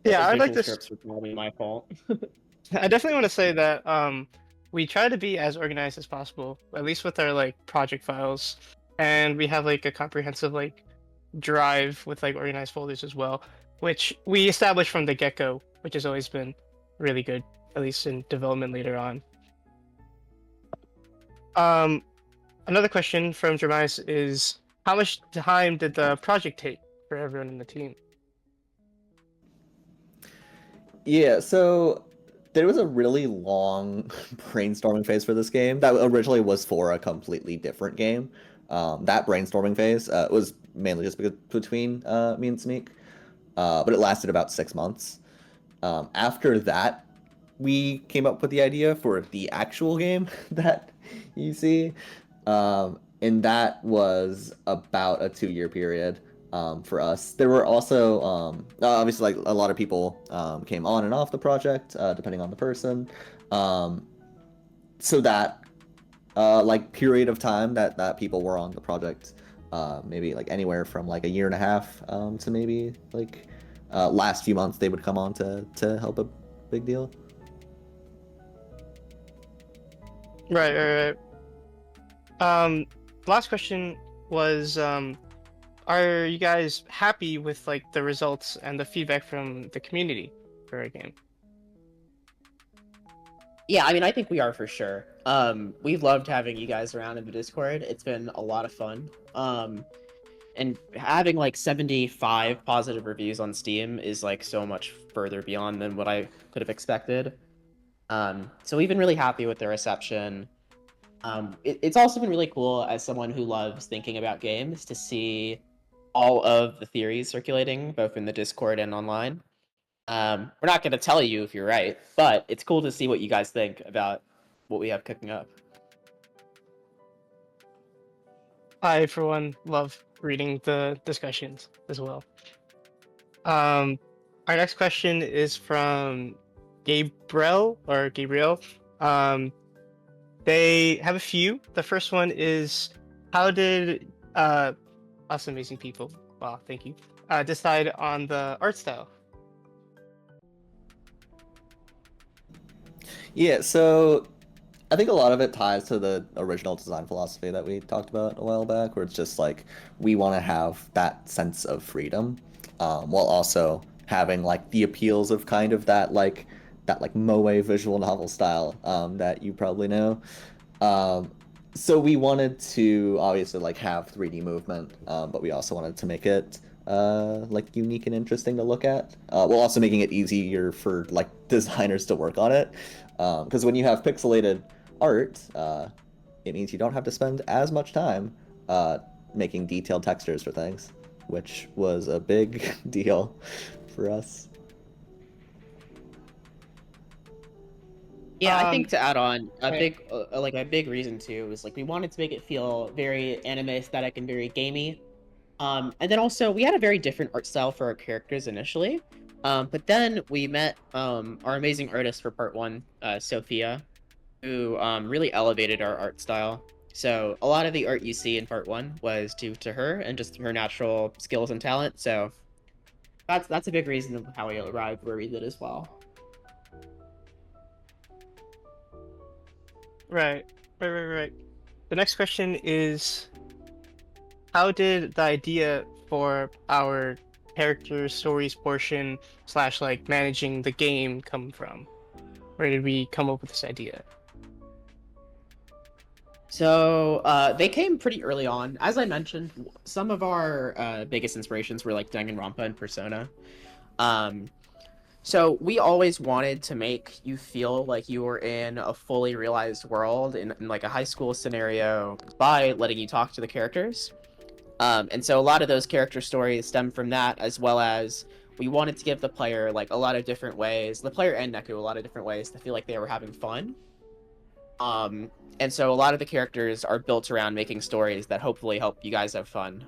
Yeah, I'd like Visual to. scripts were probably my fault. I definitely want to say that we try to be as organized as possible, at least with our like project files, and we have like a comprehensive like drive with like organized folders as well, which we established from the get-go, which has always been really good, at least in development later on. Another question from Jeremias is, how much time did the project take for everyone in the team? Yeah, so there was a really long brainstorming phase for this game that originally was for a completely different game. That brainstorming phase was mainly just between me and Sneak, but it lasted about 6 months. After that, we came up with the idea for the actual game that you see, and that was about a 2-year period for us. There were also obviously like a lot of people came on and off the project depending on the person. So that like period of time that people were on the project, maybe like anywhere from like a year and a half to maybe like last few months they would come on to help a big deal. Right. Last question was, are you guys happy with like the results and the feedback from the community for our game? Yeah, I mean, I think we are for sure. We've loved having you guys around in the Discord. It's been a lot of fun. And having like 75 positive reviews on Steam is like so much further beyond than what I could have expected. So we've been really happy with the reception. It's also been really cool as someone who loves thinking about games to see all of the theories circulating both in the Discord and online. We're not going to tell you if you're right, but it's cool to see what you guys think about what we have cooking up. I, for one, love reading the discussions as well. Our next question is from Gabriel. They have a few. The first one is, how did us amazing people, wow, thank you, decide on the art style? Yeah, so I think a lot of it ties to the original design philosophy that we talked about a while back, where it's just like we want to have that sense of freedom, while also having like the appeals of kind of that moe visual novel style that you probably know. So we wanted to obviously like have 3D movement, but we also wanted to make it like unique and interesting to look at, while also making it easier for like designers to work on it. Because when you have pixelated art, it means you don't have to spend as much time making detailed textures for things, which was a big deal for us. Yeah, I Um, think to add on a right. big reason too is like we wanted to make it feel very anime aesthetic and very gamey. And then also we had a very different art style for our characters initially. But then we met our amazing artist for part one, Sophia, who really elevated our art style. So a lot of the art you see in part one was due to her and just her natural skills and talent. So that's a big reason of how we arrived where we did as well. Right. Right. The next question is, how did the idea for our character stories portion slash like managing the game come from? Where did we come up with this idea? So they came pretty early on. As I mentioned, some of our biggest inspirations were like Danganronpa and Persona. Um, so we always wanted to make you feel like you were in a fully realized world in like a high school scenario by letting you talk to the characters. And so a lot of those character stories stem from that, as well as we wanted to give the player like a lot of different ways, the player and Neku a lot of different ways to feel like they were having fun. Um, and so a lot of the characters are built around making stories that hopefully help you guys have fun.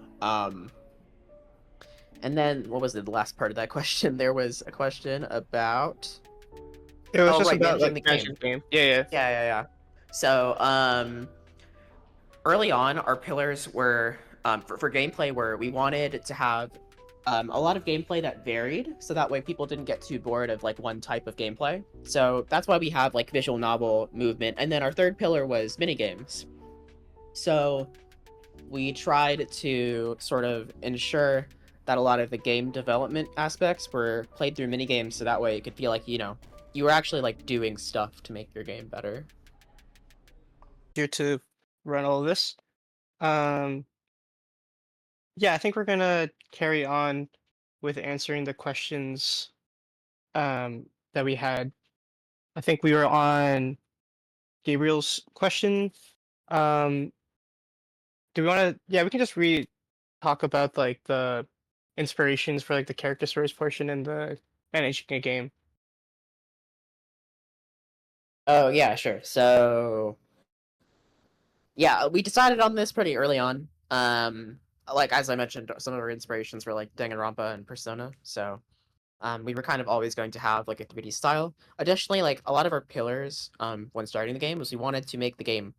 And then what was the last part of that question? There was a question about It was oh just right, about managing like the managing game. the game. Yeah. Yeah. So early on, our pillars were for gameplay where we wanted to have a lot of gameplay that varied, so that way people didn't get too bored of like one type of gameplay. So that's why we have like visual novel movement, and then our third pillar was minigames. So we tried to sort of ensure that a lot of the game development aspects were played through minigames, so that way it could feel like you were actually like doing stuff to make your game better. Here to run all of this. Um, yeah, I think we're gonna carry on with answering the questions that we had. I think we were on Gabriel's question. Um, do we want to? Yeah, we can just talk about like the inspirations for like the character stories portion and the managing a game. Oh yeah, sure. So yeah, we decided on this pretty early on. Like as I mentioned, some of our inspirations were like Danganronpa and Persona. So we were kind of always going to have like a 3D style. Additionally, like a lot of our pillars when starting the game was we wanted to make the game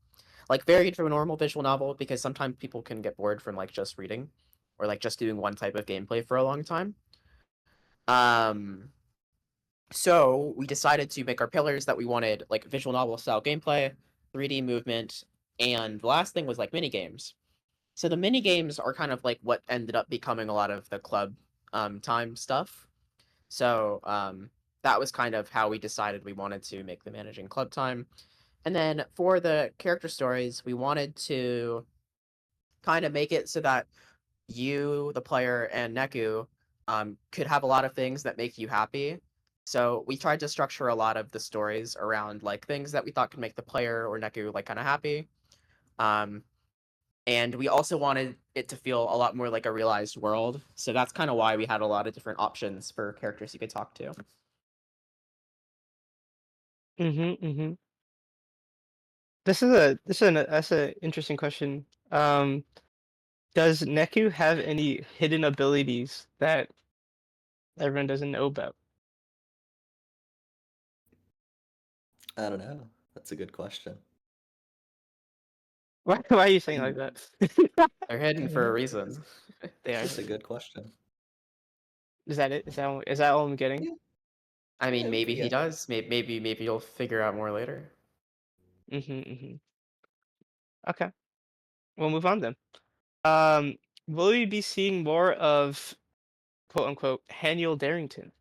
like varied from a normal visual novel because sometimes people can get bored from like just reading or like just doing one type of gameplay for a long time. Um, so we decided to make our pillars that we wanted like visual novel style gameplay, 3D movement, and the last thing was like mini games. So the mini games are kind of like what ended up becoming a lot of the club time stuff. So that was kind of how we decided we wanted to make the managing club time. And then for the character stories, we wanted to kind of make it so that you, the player, and Neku could have a lot of things that make you happy. So we tried to structure a lot of the stories around like things that we thought could make the player or Neku like kind of happy. Um, and we also wanted it to feel a lot more like a realized world. So that's kind of why we had a lot of different options for characters you could talk to. Mm-hmm. That's a interesting question. Does Neku have any hidden abilities that everyone doesn't know about? I don't know. That's a good question. Why are you saying like that? They're hidden for a reason. They are It's a hidden. good question. Is that it? Is that all I'm getting? Yeah, I mean, yeah, we maybe could he get. does. Maybe you'll figure out more later. Mm-hmm. Okay, we'll move on then. Um, will we be seeing more of quote unquote Haniel Darrington?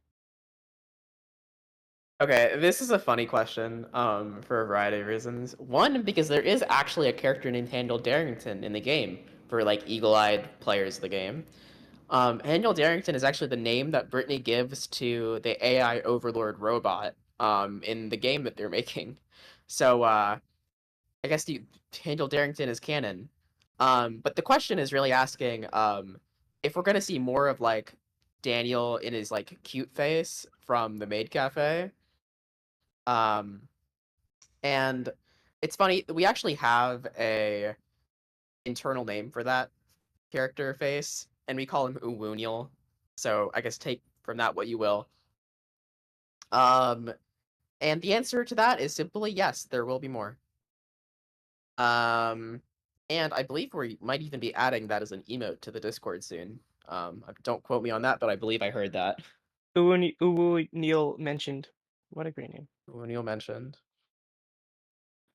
Okay, this is a funny question, for a variety of reasons. One, because there is actually a character named Handel Darrington in the game for like eagle-eyed players of the game. Handel Darrington is actually the name that Brittany gives to the AI overlord robot in the game that they're making. So I guess Handel Darrington is canon. But the question is really asking if we're gonna see more of like Daniel in his like cute face from the maid cafe. Um, And it's funny, we actually have a internal name for that character face, and we call him Uwuniel. So I guess take from that what you will. Um, and the answer to that is simply yes, there will be more. Um, and I believe we might even be adding that as an emote to the Discord soon. Don't quote me on that, but I believe I heard that. Uwu Neil mentioned. What a great name. Uwuniel mentioned.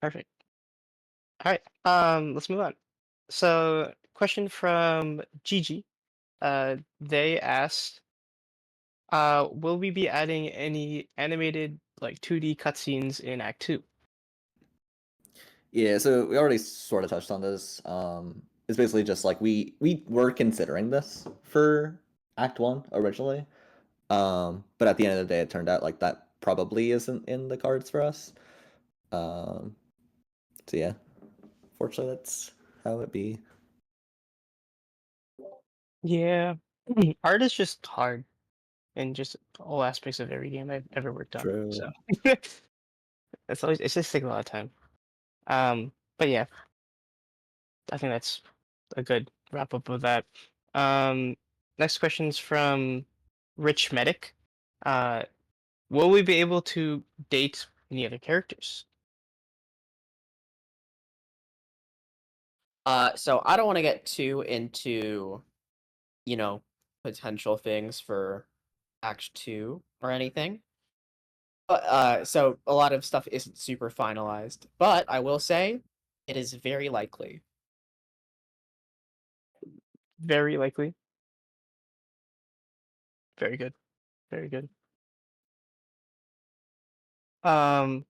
Perfect. All right. Let's move on. So, question from Gigi. They asked, will we be adding any animated like 2D cutscenes in Act 2? Yeah, so we already sort of touched on this. It's basically just like we were considering this for Act 1 originally. But at the end of the day, it turned out like that probably isn't in the cards for us. Um, so yeah, fortunately, that's how it be. Yeah. Art is just hard in just all aspects of every game I've ever worked on. True. So it's just taking a lot of time. But yeah, I think that's a good wrap up of that. Next question's from Rich Medic. Uh, will we be able to date any other characters? So I don't want to get too into, you know, potential things for Act 2 or anything. But so a lot of stuff isn't super finalized, but I will say it is very likely. Very likely. Very good. Very good. Um,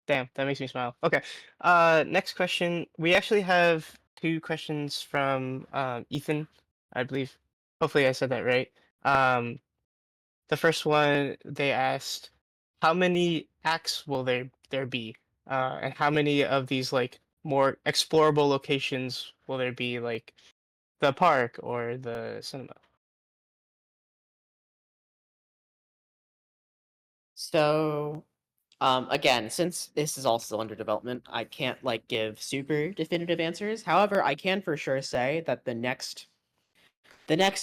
Damn, that makes me smile. Okay. Next question. We actually have two questions from Ethan, I believe. Hopefully I said that right. The first one they asked, how many acts will there be? And how many of these like more explorable locations will there be, like the park or the cinema? So again, since this is all still under development, I can't like give super definitive answers. However, I can for sure say that the next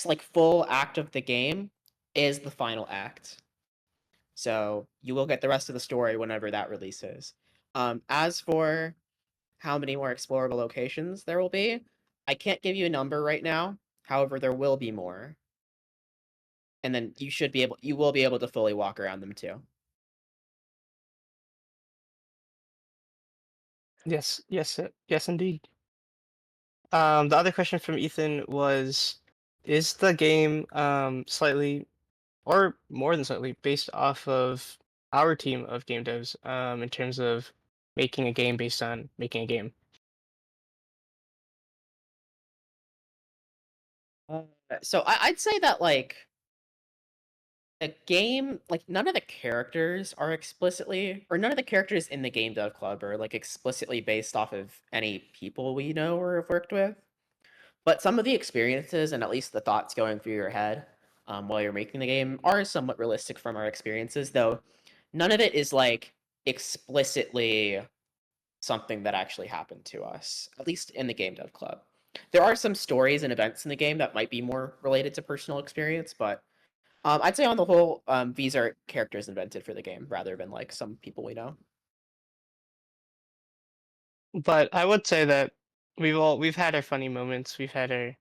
like full act of the game is the final act. So you will get the rest of the story whenever that releases. As for how many more explorable locations there will be, I can't give you a number right now. However, there will be more. And then you will be able to fully walk around them too. Yes, indeed. The other question from Ethan was, is the game slightly or more than slightly based off of our team of game devs in terms of making a game based on making a game? Uh, so I'd say that like the game, like none of the characters are explicitly, or none of the characters in the game dev club are like explicitly based off of any people we know or have worked with. But some of the experiences and at least the thoughts going through your head while you're making the game are somewhat realistic from our experiences, though none of it is like explicitly something that actually happened to us, at least in the game dev club. There are some stories and events in the game that might be more related to personal experience, but I'd say on the whole, these are characters invented for the game rather than like some people we know. But I would say that we've had our funny moments. We've had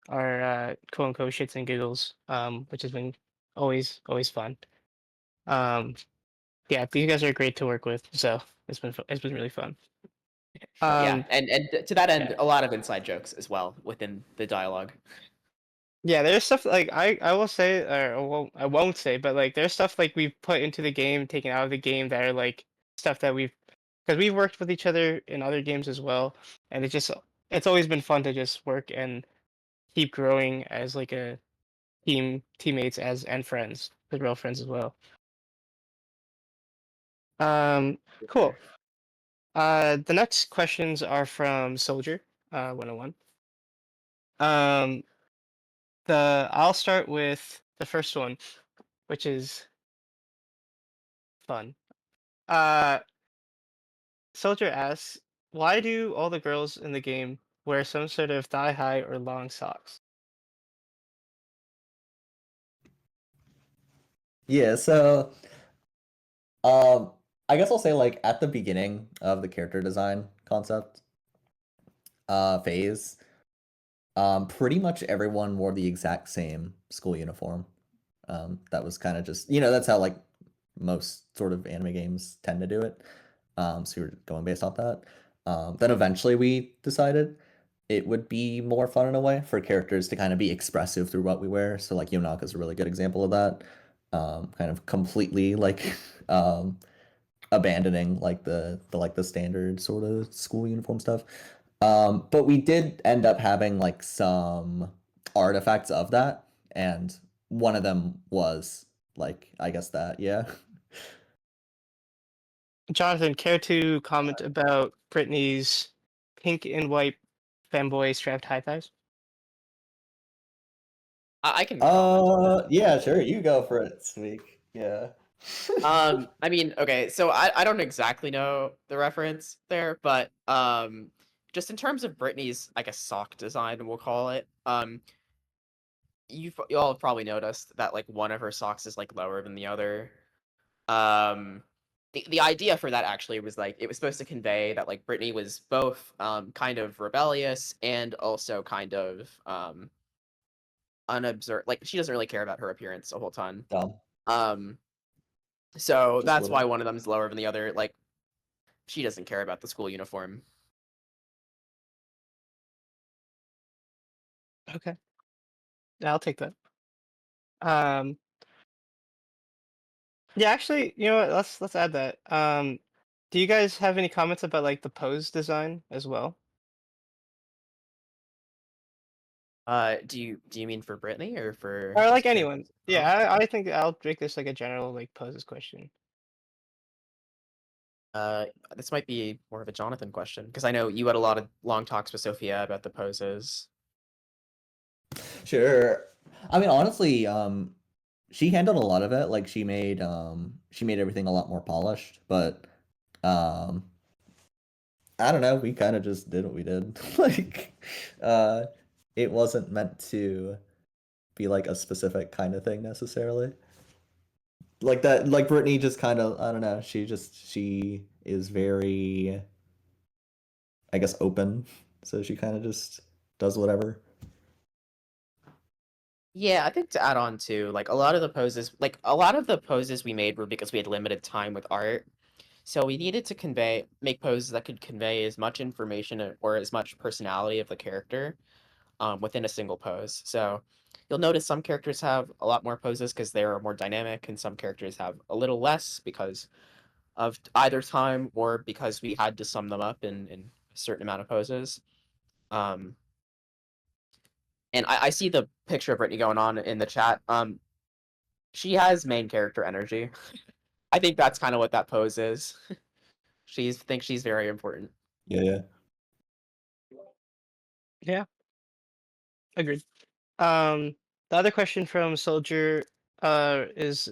our quote unquote shits and giggles, which has been always fun. Um, yeah, these guys are great to work with, so it's been really fun. Yeah, Um, and to that end, yeah. a lot of inside jokes as well within the dialogue. Yeah, there's stuff like I will say, or I won't say, but like there's stuff like we've put into the game, taken out of the game that are like stuff that because we've worked with each other in other games as well, and it's always been fun to just work and keep growing as like a teammates as and friends, the real friends as well. Cool. The next questions are from Soldier 101. Um, I'll start with the first one, which is fun. Uh, Soldier asks, why do all the girls in the game wear some sort of thigh-high or long socks? Yeah, so um I guess I'll say like at the beginning of the character design concept phase, pretty much everyone wore the exact same school uniform. That was kind of just, that's how like most sort of anime games tend to do it. So we were going based off that. Then eventually we decided it would be more fun in a way for characters to kind of be expressive through what we wear. So like Yonaka is a really good example of that. Kind of completely like abandoning like the standard sort of school uniform stuff. But we did end up having like some artifacts of that, and one of them was like I guess that, yeah. Jonathan, care to comment about Britney's pink and white fanboy strapped high thighs? I can comment. Yeah, sure, you go for it, Speak. Yeah. I mean, okay, so I don't exactly know the reference there, but just in terms of Britney's, I guess, sock design, we'll call it. You all have probably noticed that like one of her socks is like lower than the other. Um, the idea for that actually was like it was supposed to convey that like Britney was both kind of rebellious and also kind of unobserved. Like she doesn't really care about her appearance a whole ton. Dumb. Um, so Just a that's why little. one of them's lower than the other. Like she doesn't care about the school uniform. Okay, yeah, I'll take that. Um, yeah, actually, you know what? Let's add that. Do you guys have any comments about like the pose design as well? Do you mean for Britney or for Or like just characters anyone? in Yeah, general? I think I'll make this like a general like poses question. Uh, this might be more of a Jonathan question because I know you had a lot of long talks with Sophia about the poses. Sure. I mean, honestly, she handled a lot of it. Like she made everything a lot more polished, but um I don't know, we kind of just did what we did. Like uh it wasn't meant to be like a specific kind of thing necessarily. Like that, like Brittany just kind of, I don't know, she is very, I guess, open. So she kind of just does whatever. Yeah, I think to add on to like a lot of the poses we made were because we had limited time with art. So we needed to make poses that could convey as much information or as much personality of the character within a single pose. So you'll notice some characters have a lot more poses because they're more dynamic, and some characters have a little less because of either time or because we had to sum them up in a certain amount of poses. Um, and I see the picture of Brittany going on in the chat. She has main character energy. I think that's kind of what that pose is. She's thinks she's very important. Yeah, yeah. Yeah, agreed. Um, the other question from Soldier is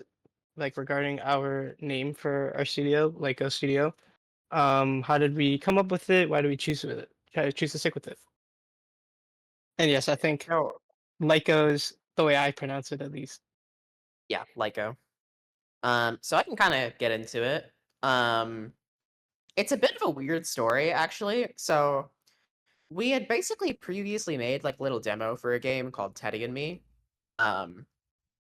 like regarding our name for our studio, Lyco Studio. How did we come up with it? Why did we choose with it? Try to choose to stick with it. And yes, I think No, Lyco's the way I pronounce it at least. yeah, Lyco. So I can kind of get into it. Um, it's a bit of a weird story, actually. So we had basically previously made like a little demo for a game called Teddy and Me. Um,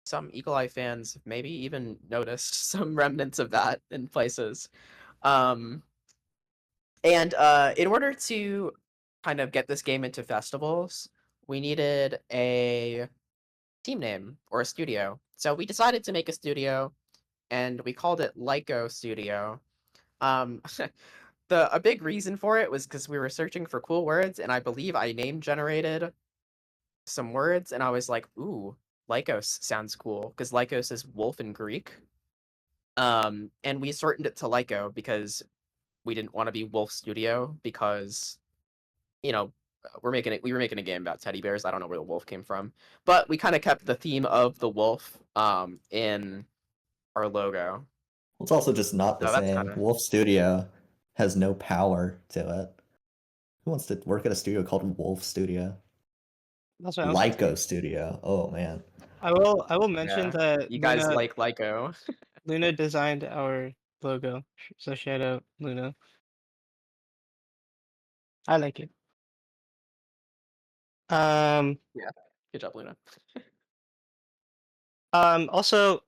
some Eagle Eye fans maybe even noticed some remnants of that in places. Um, and in order to kind of get this game into festivals, we needed a team name or a studio. So we decided to make a studio, and we called it Lyco Studio. Um, a big reason for it was because we were searching for cool words, and I believe I name generated some words, and I was like, "Ooh, Lycos sounds cool," because Lycos is wolf in Greek. And we shortened it to Lyco because we didn't want to be Wolf Studio because you know we were making a game about teddy bears. I don't know where the wolf came from, but we kind of kept the theme of the wolf in our logo. It's also just not the No, that's same. kinda Wolf Studio has no power to it. Who wants to work at a studio called Wolf Studio? That's what I'm saying. Lyco Studio. Oh man. I will mention yeah. that You guys Luna like Lyco. Luna designed our logo, so shout out Luna. I like it. Um, Yeah. Good job, Luna. Also,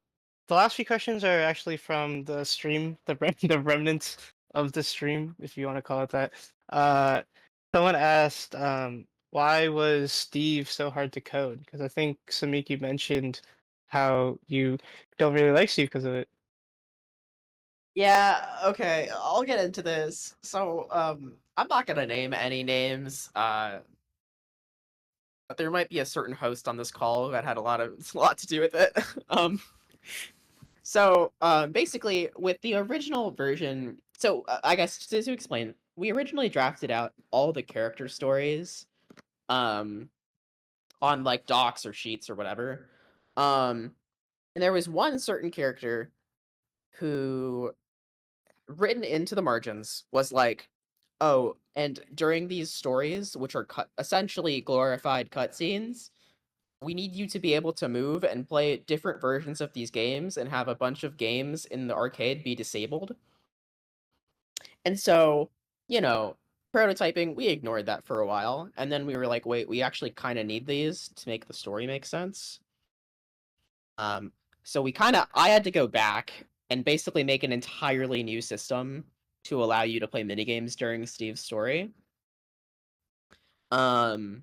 the last few questions are actually from the stream, the remnants of the stream, if you want to call it that. Someone asked, why was Steve so hard to code? Because I think Samiki mentioned how you don't really like Steve because of it. Yeah, okay, I'll get into this. So, I'm not gonna name any names, but there might be a certain host on this call that had a lot to do with it. Um, basically, with the original version, I guess to explain, we originally drafted out all the character stories, um, on like docs or sheets or whatever. And there was one certain character who, written into the margins, was like, oh, and during these stories, which are essentially glorified cutscenes, we need you to be able to move and play different versions of these games and have a bunch of games in the arcade be disabled. And so, you know, prototyping, we ignored that for a while. And then we were like, wait, we actually kind of need these to make the story make sense. So I had to go back and basically make an entirely new system to allow you to play minigames during Steve's story. Um,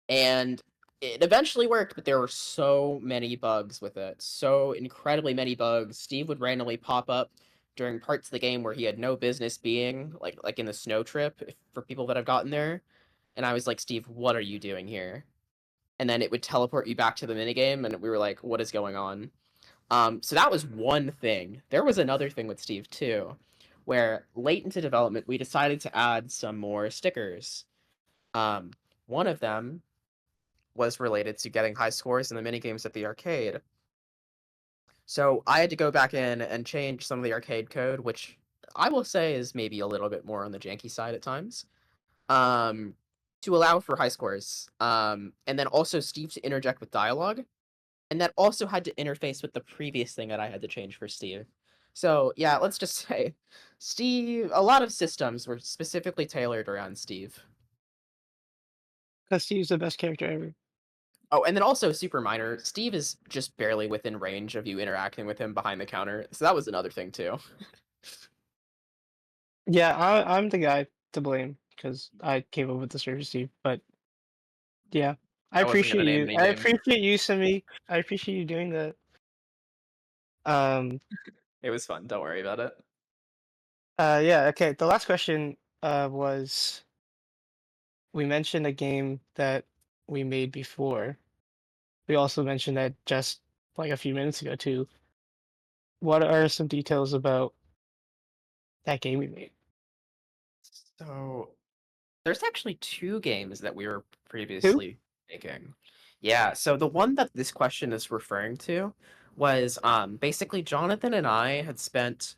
and it eventually worked, but there were so many bugs with it. So incredibly many bugs. Steve would randomly pop up during parts of the game where he had no business being, like in the snow trip, for people that have gotten there. And I was like, Steve, what are you doing here? And then it would teleport you back to the minigame, and we were like, what is going on? So that was one thing. There was another thing with Steve too, where late into development we decided to add some more stickers. One of them was related to getting high scores in the minigames at the arcade. So I had to go back in and change some of the arcade code, which I will say is maybe a little bit more on the janky side at times, um, to allow for high scores. And then also Steve to interject with dialogue. And that also had to interface with the previous thing that I had to change for Steve. So yeah, let's just say Steve, a lot of systems were specifically tailored around Steve. Because Steve's the best character ever. Oh, and then also super minor, Steve is just barely within range of you interacting with him behind the counter. So that was another thing too. Yeah, I'm the guy to blame because I came up with the service Steve. But yeah, I I wasn't gonna appreciate name you. any I names. appreciate you, Sami. I appreciate you doing that. It was fun, don't worry about it. Yeah, okay. The last question was we mentioned a game that we made before. We also mentioned that just like a few minutes ago too. What are some details about that game we made? So there's actually two games that we were Two? previously making. Yeah, so the one that this question is referring to was basically Jonathan and I had spent,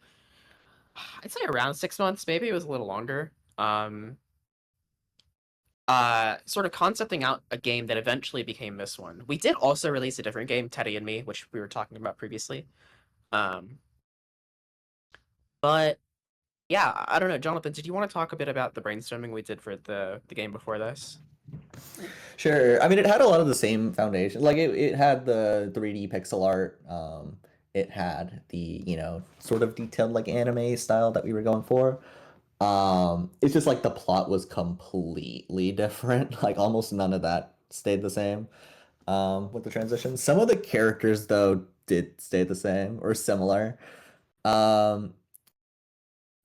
I'd say, around 6 months, maybe it was a little longer, sort of concepting out a game that eventually became this one. We did also release a different game, Teddy and Me, which we were talking about previously. Um, but yeah, I don't know, Jonathan, did you want to talk a bit about the brainstorming we did for the game before this? Sure. I mean, it had a lot of the same foundation. Like it had the 3D pixel art. It had the, sort of detailed like anime style that we were going for. It's just like the plot was completely different. Like almost none of that stayed the same. With the transition. Some of the characters though did stay the same or similar. Um,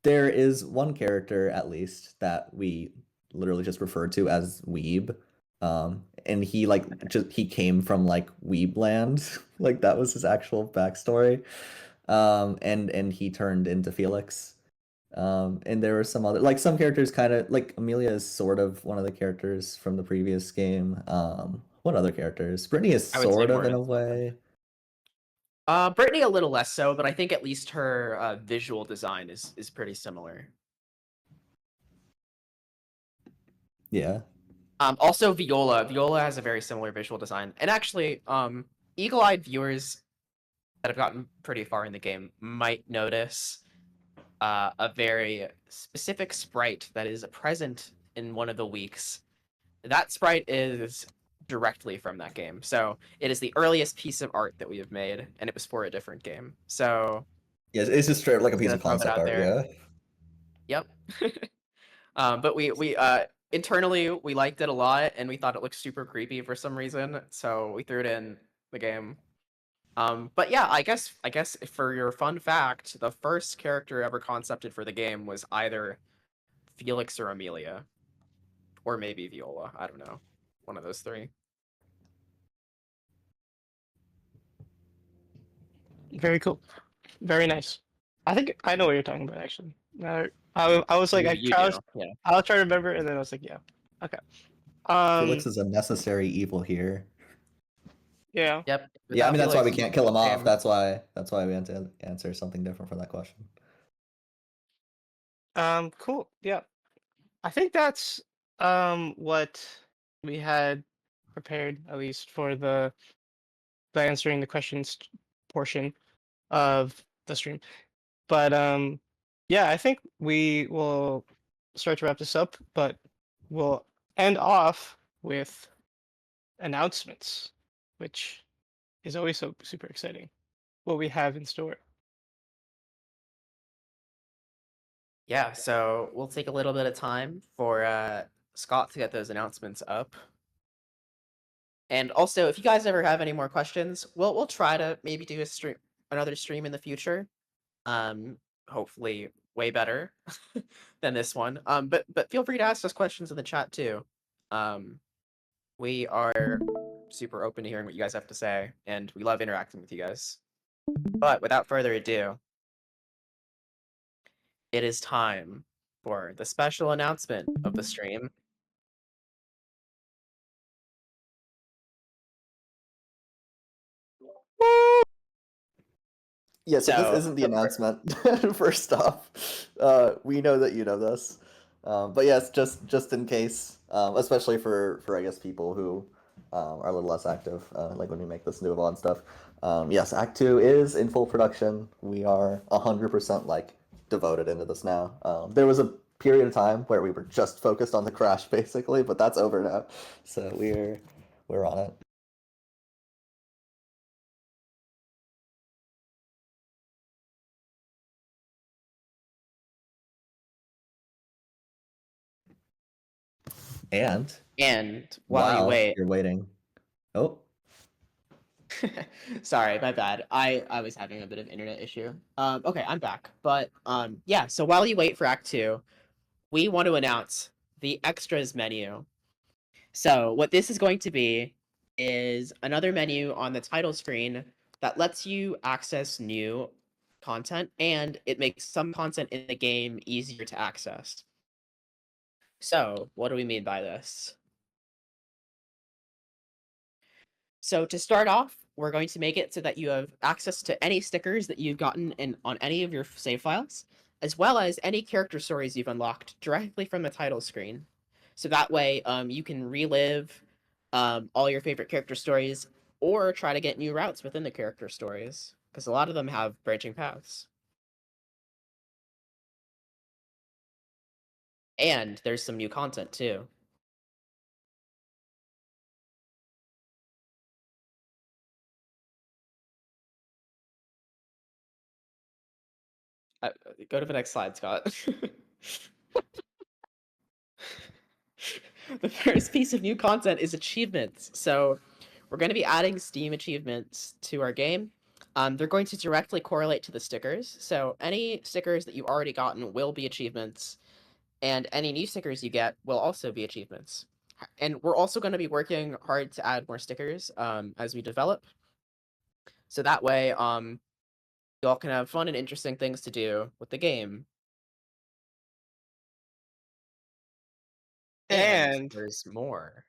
there is one character at least that we literally just referred to as Weeb. And he he came from like Weebland. Like that was his actual backstory. And he turned into Felix. And there were some other like some characters kind of like Amelia is sort of one of the characters from the previous game. What other characters? Brittany is I would say sort of in Mortis. a way. Brittany a little less so, but I think at least her visual design is pretty similar. Yeah. Also Viola. Viola has a very similar visual design. And actually, eagle-eyed viewers that have gotten pretty far in the game might notice a very specific sprite that is present in one of the weeks. That sprite is directly from that game. So it is the earliest piece of art that we have made, and it was for a different game. So Yeah, it's just straight up like a piece gonna of throw that concept out art. there. Yeah. Yep. But we internally we liked it a lot, and we thought it looked super creepy for some reason, so we threw it in the game. But yeah, I guess for your fun fact, the first character ever concepted for the game was either Felix or Amelia, or maybe Viola. I don't know, one of those three. Very cool. Very nice. I think I know what you're talking about actually. I was like You do, yeah. I was trying to remember, and then I was like, yeah, okay. Felix is a necessary evil here. Yeah. Yep. Yeah, I mean that's why we can't kill him off. game- That's why we had to answer something different for that question. Cool. Yeah. I think that's what we had prepared, at least for the answering the questions portion of the stream. But yeah, I think we will start to wrap this up, but we'll end off with announcements, which is always so super exciting. What we have in store. Yeah, so we'll take a little bit of time for Scott to get those announcements up. And also, if you guys ever have any more questions, we'll try to maybe do another stream in the future. Hopefully way better than this one. But feel free to ask us questions in the chat too. We are super open to hearing what you guys have to say, and we love interacting with you guys. But without further ado, it is time for the special announcement of the stream. Yeah, so So- this isn't the announcement. First off, we know that you know this, but yes, just in case, especially for I guess people who are a little less active, like when we make this new Avon stuff. Yes, Act 2 is in full production. We are 100% like devoted into this now. There was a period of time where we were just focused on the crash basically, but that's over now. So we're on it. And while you wait, you're waiting. Oh. sorry, my bad. I was having a bit of internet issue. Okay, I'm back. But yeah, so while you wait for Act 2, we want to announce the extras menu. So what this is going to be is another menu on the title screen that lets you access new content, and it makes some content in the game easier to access. So what do we mean by this? So to start off, we're going to make it so that you have access to any stickers that you've gotten on any of your save files, as well as any character stories you've unlocked directly from the title screen. So that way, you can relive all your favorite character stories, or try to get new routes within the character stories, because a lot of them have branching paths. And there's some new content too. Go to the next slide, Scott. The first piece of new content is achievements. So we're going to be adding Steam achievements to our game. They're going to directly correlate to the stickers. So any stickers that you've already gotten will be achievements, and any new stickers you get will also be achievements. And we're also going to be working hard to add more stickers as we develop. So that way, y'all can have fun and interesting things to do with the game. And there's more.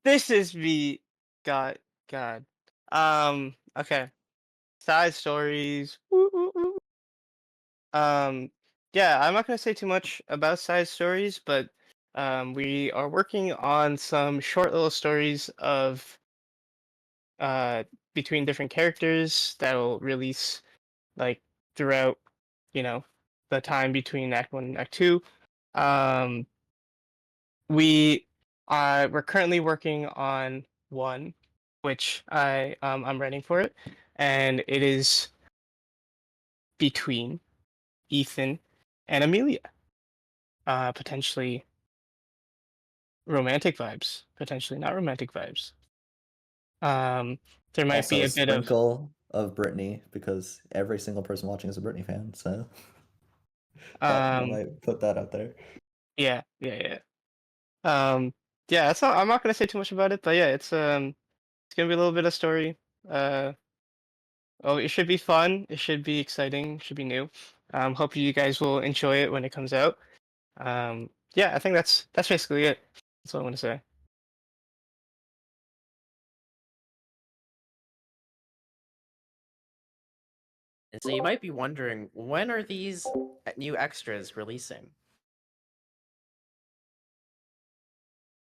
this is me. God. Okay. side stories. Woo, woo, woo. Yeah, I'm not gonna say too much about side stories, but we are working on some short little stories of uh between different characters that will release like throughout, you know, the time between Act One and Act Two. Um, we we're currently working on one, which I'm writing for it, and it is between Ethan and Amelia. Potentially romantic vibes, potentially not romantic vibes. Um, there might Also, be a a bit of sprinkle of Britney because every single person watching is a Britney fan. So we might put that out there. yeah, yeah, yeah. Yeah, that's not, I'm not gonna say too much about it, but yeah, it's gonna be a little bit of story. Uh, oh, it should be fun. It should be exciting. It should be new. Hope you guys will enjoy it when it comes out. Yeah, I think that's basically it. That's all I want to say. And so you might be wondering, when are these new extras releasing?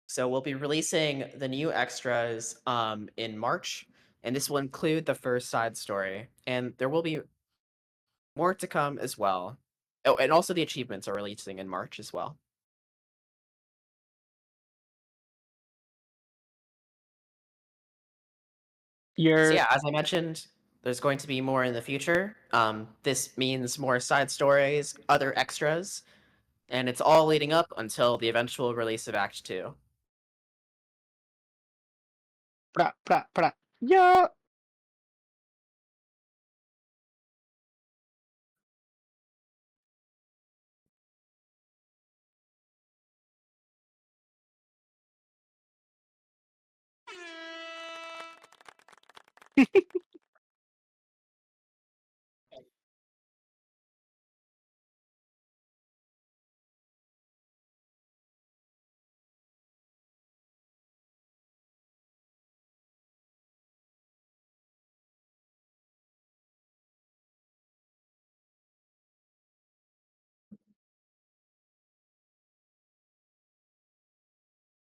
So we'll be releasing the new extras in March, and this will include the first side story, and there will be more to come as well. Oh, and also the achievements are releasing in March as well. So You're yeah, as I mentioned, there's going to be more in the future. This means more side stories, other extras, and it's all leading up until the eventual release of Act 2. pra pra pra. Yeah.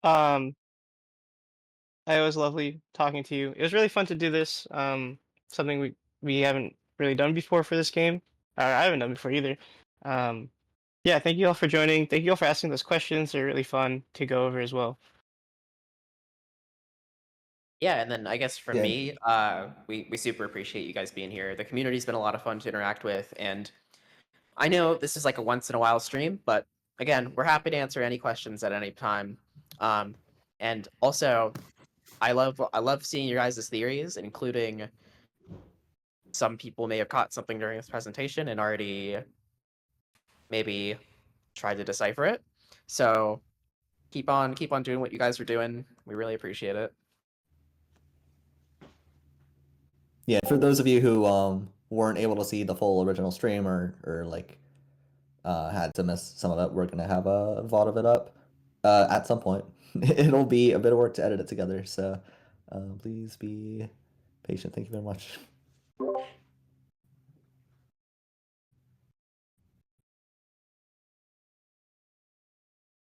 Um, it was lovely talking to you. It was really fun to do this. Something we haven't really done before for this game. I haven't done before either. Um, yeah, thank you all for joining. Thank you all for asking those questions. They're really fun to go over as well. Yeah, and then I guess for Yeah. me, we super appreciate you guys being here. The community's been a lot of fun to interact with, and I know this is like a once in a while stream, but again, we're happy to answer any questions at any time. And also, I love seeing your guys' theories, including some people may have caught something during this presentation and already maybe tried to decipher it. So keep on doing what you guys are doing. We really appreciate it. Yeah, for those of you who weren't able to see the full original stream or like had to miss some of it, we're gonna have a VOD of it up at some point. It'll be a bit of work to edit it together, so please be patient. Thank you very much.